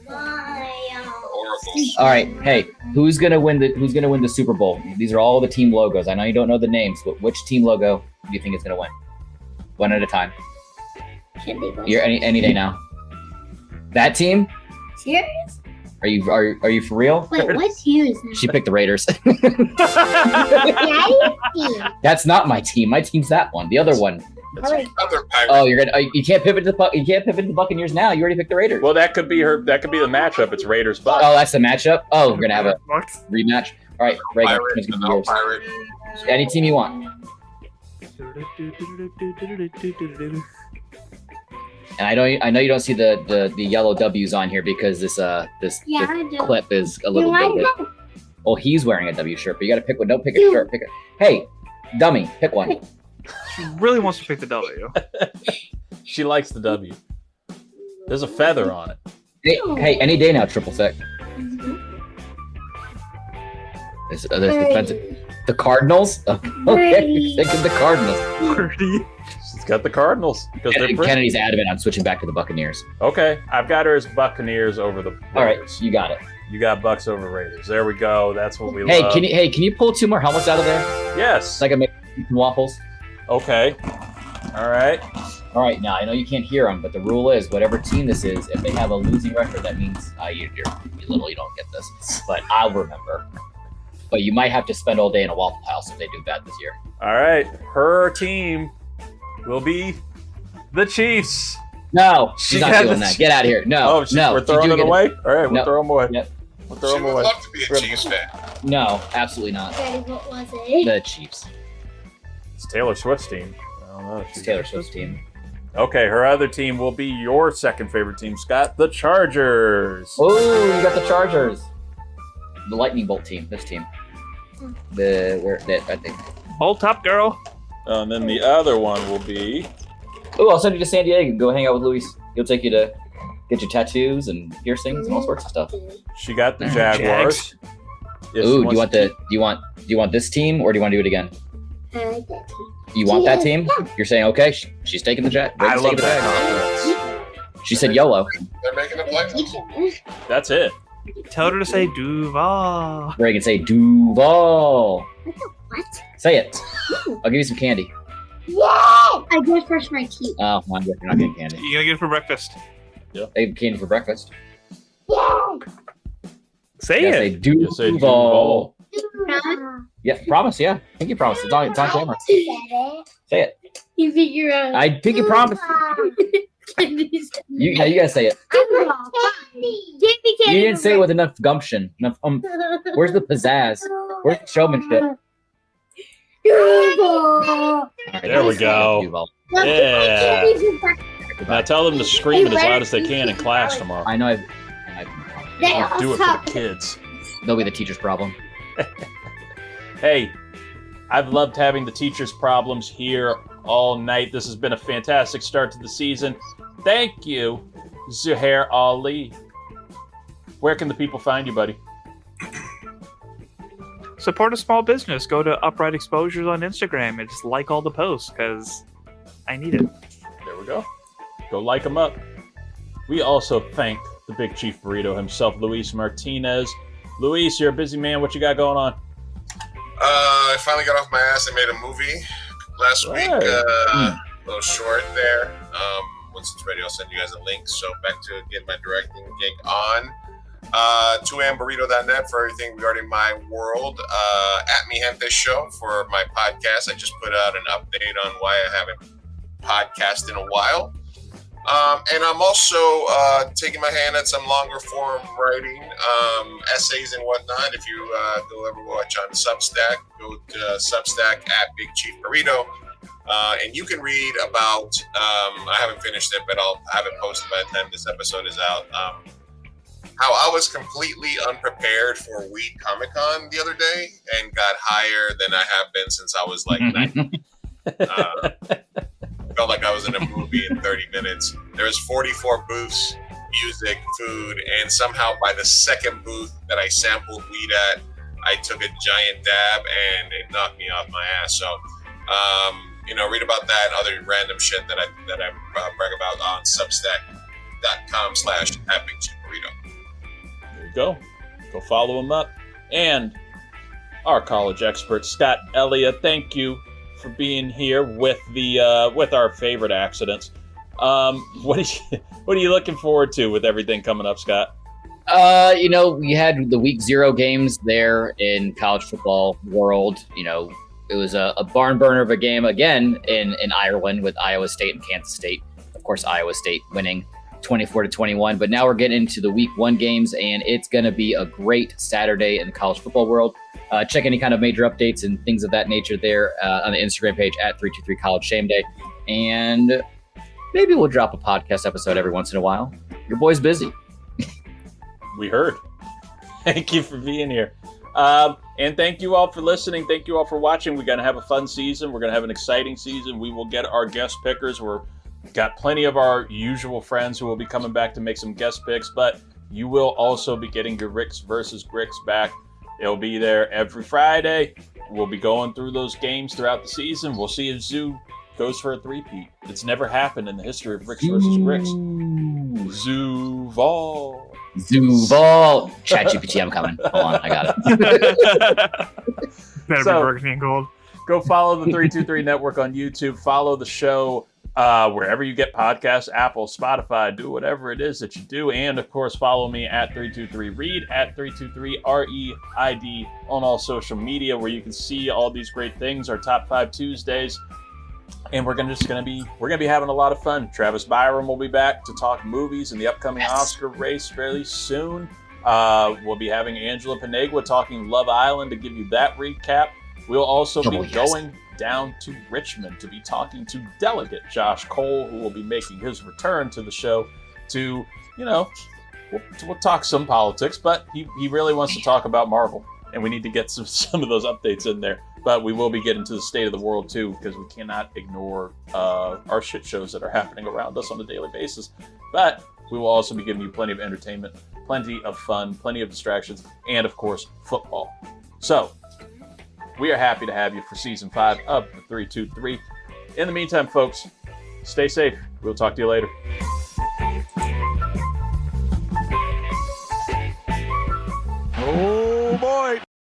Horrible. All right. Hey, who's gonna win the Super Bowl? These are all the team logos. I know you don't know the names, but which team logo do you think is gonna win? One at a time. You're any day now. That team? Serious? Are you for real? Wait, what team is that? She picked the Raiders. Daddy's team. That's not my team. My team's that one. The other one. Other pirate. Oh, you can't pivot to the Buccaneers now. You already picked the Raiders. Well, that could be the matchup. It's Raiders Bucks. Oh, that's the matchup. Oh, we're gonna have a rematch. All right, Reagan, Pirate. it's gonna be No yours. pirate. Any team you want. And I know you don't see the yellow W's on here because this Yeah, I do. clip is a little You bit. want that? Oh, he's wearing a W shirt, but you got to pick one. Don't pick a shirt. Pick it. Hey, dummy, pick one. She really wants to pick the W. She likes the W. There's a feather on it. Hey, any day now, triple sec. There's defensive. The Cardinals. Okay, Brady. think of the Cardinals. She's got the Cardinals because they're pretty. Kennedy's adamant on switching back to the Buccaneers. Okay, I've got her as Buccaneers over the Raiders. All right, you got it. You got Bucks over Raiders. There we go. That's what we Hey, love. can you pull 2 more helmets out of there? Yes. So I can make some waffles. Okay. All right. All right, now I know you can't hear them, but the rule is whatever team this is, if they have a losing record, that means you literally don't get this. But I'll remember. But you might have to spend all day in a Waffle House if they do bad this year. All right. Her team will be the Chiefs. No, She she's not had doing the- that. Get out of here. No, no. We're throwing it away. All right, we'll No. throw them away. Yep. We'll She throw them would away. love to be a Chiefs fan. No, absolutely not. Daddy, what was it? The Chiefs. It's Taylor Swift's team. I don't know. It's Taylor Swift's team. Okay, her other team will be your second favorite team, Scott, the Chargers. Oh, you got the Chargers. The Lightning Bolt team. This team. I think. Hold top, girl. And then the other one will be. Oh, I'll send you to San Diego. Go hang out with Luis. He'll take you to get your tattoos and piercings and all sorts of stuff. She got the Jags. Jaguars. If she Ooh, wants do you want this team or do you want to do it again? I like that team. You want that team? Yeah. You're saying okay? She's taking the jet. I Reagan's love taking the that Jags. conference. She said YOLO. They're making a They're playoffs. teaching me. That's it. Tell her to say Duval. Reagan, say Duval. What? Say it. I'll give you some candy. Yeah! I just brushed my teeth. Oh, my God, you're not getting candy. You gonna get it for breakfast? They have candy for breakfast. Yeah! Say Yeah, it. say You say Duval. Promise? Yeah, promise. Yeah, I think you promised. It's on camera. Say it. You figure out. I think you promised. You gotta say it. You didn't say it with enough gumption. Enough. Where's the pizzazz? Where's the showmanship? All right, There we go. Duval. Yeah. Now tell them to scream it as loud as they can in class tomorrow. I know. Don't do it for the kids. They'll be the teacher's problem. Hey, I've loved having the teachers' problems here all night. This has been a fantastic start to the season. Thank you, Zuhair Ali. Where can the people find you, buddy? support a small business. Go to Upright Exposures on Instagram and just like all the posts because I need it. There we go. Go like them up. We also thank the Big Chief Burrito himself, Luis Martinez. Luis, you're a busy man. What you got going on? I finally got off my ass. I made a movie last week. A little short there. Once it's ready, I'll send you guys a link. So back to getting my directing gig on. 2amburrito.net for everything regarding my world. At Me Gente Show for my podcast. I just put out an update on why I haven't podcasted in a while. And I'm also taking my hand at some longer form writing, essays and whatnot. If you go ever watch on Substack, go to Substack at Big Chief Burrito. And you can read about, I haven't finished it, but I'll have it posted by the time this episode is out, how I was completely unprepared for Weed Comic Con the other day and got higher than I have been since I was like 19. Felt like I was in a movie in 30 minutes. There was 44 booths, music, food, and somehow by the second booth that I sampled weed at, I took a giant dab and it knocked me off my ass. So, read about that and other random shit that I brag about on substack.com/@BigChiefBurrito. There you go. Go follow him up. And our college expert, Scott Ellia, thank you for being here with the with our favorite accidents. What are you looking forward to with everything coming up, Scott? We had the week 0 games there in college football world. It was a barn burner of a game again in Ireland with Iowa State and Kansas State. Of course, Iowa State winning 24-21. But now we're getting into the week 1 games, and it's going to be a great Saturday in the college football world. Check any kind of major updates and things of that nature there on the Instagram page at 323 College Shame Day. And maybe we'll drop a podcast episode every once in a while. Your boy's busy. We heard. Thank you for being here. And thank you all for listening. Thank you all for watching. We're going to have a fun season. We're going to have an exciting season. We will get our guest pickers. We've got plenty of our usual friends who will be coming back to make some guest picks, but you will also be getting your Ricks versus Gricks back. It'll be there every Friday. We'll be going through those games throughout the season. We'll see if Zoo goes for a three-peat. It's never happened in the history of Ricks versus Gricks. Zuval. ChatGPT, I'm coming. Hold on, I got it. Better be Burger King Gold. Go follow the 323 Network on YouTube. Follow the show wherever you get podcasts, Apple, Spotify, do whatever it is that you do. And, of course, follow me at 323 Reid, at 323 REID on all social media where you can see all these great things, our Top 5 Tuesdays. And we're gonna be having a lot of fun. Travis Byram will be back to talk movies and the upcoming Oscar race fairly soon. We'll be having Angela Panegua talking Love Island to give you that recap. We'll also be going down to Richmond to be talking to Delegate Josh Cole, who will be making his return to the show to, we'll talk some politics, but he really wants to talk about Marvel. And we need to get some of those updates in there. But we will be getting to the state of the world, too, because we cannot ignore our shit shows that are happening around us on a daily basis. But we will also be giving you plenty of entertainment, plenty of fun, plenty of distractions, and, of course, football. So, we are happy to have you for Season 5 of the 323. In the meantime, folks, stay safe. We'll talk to you later.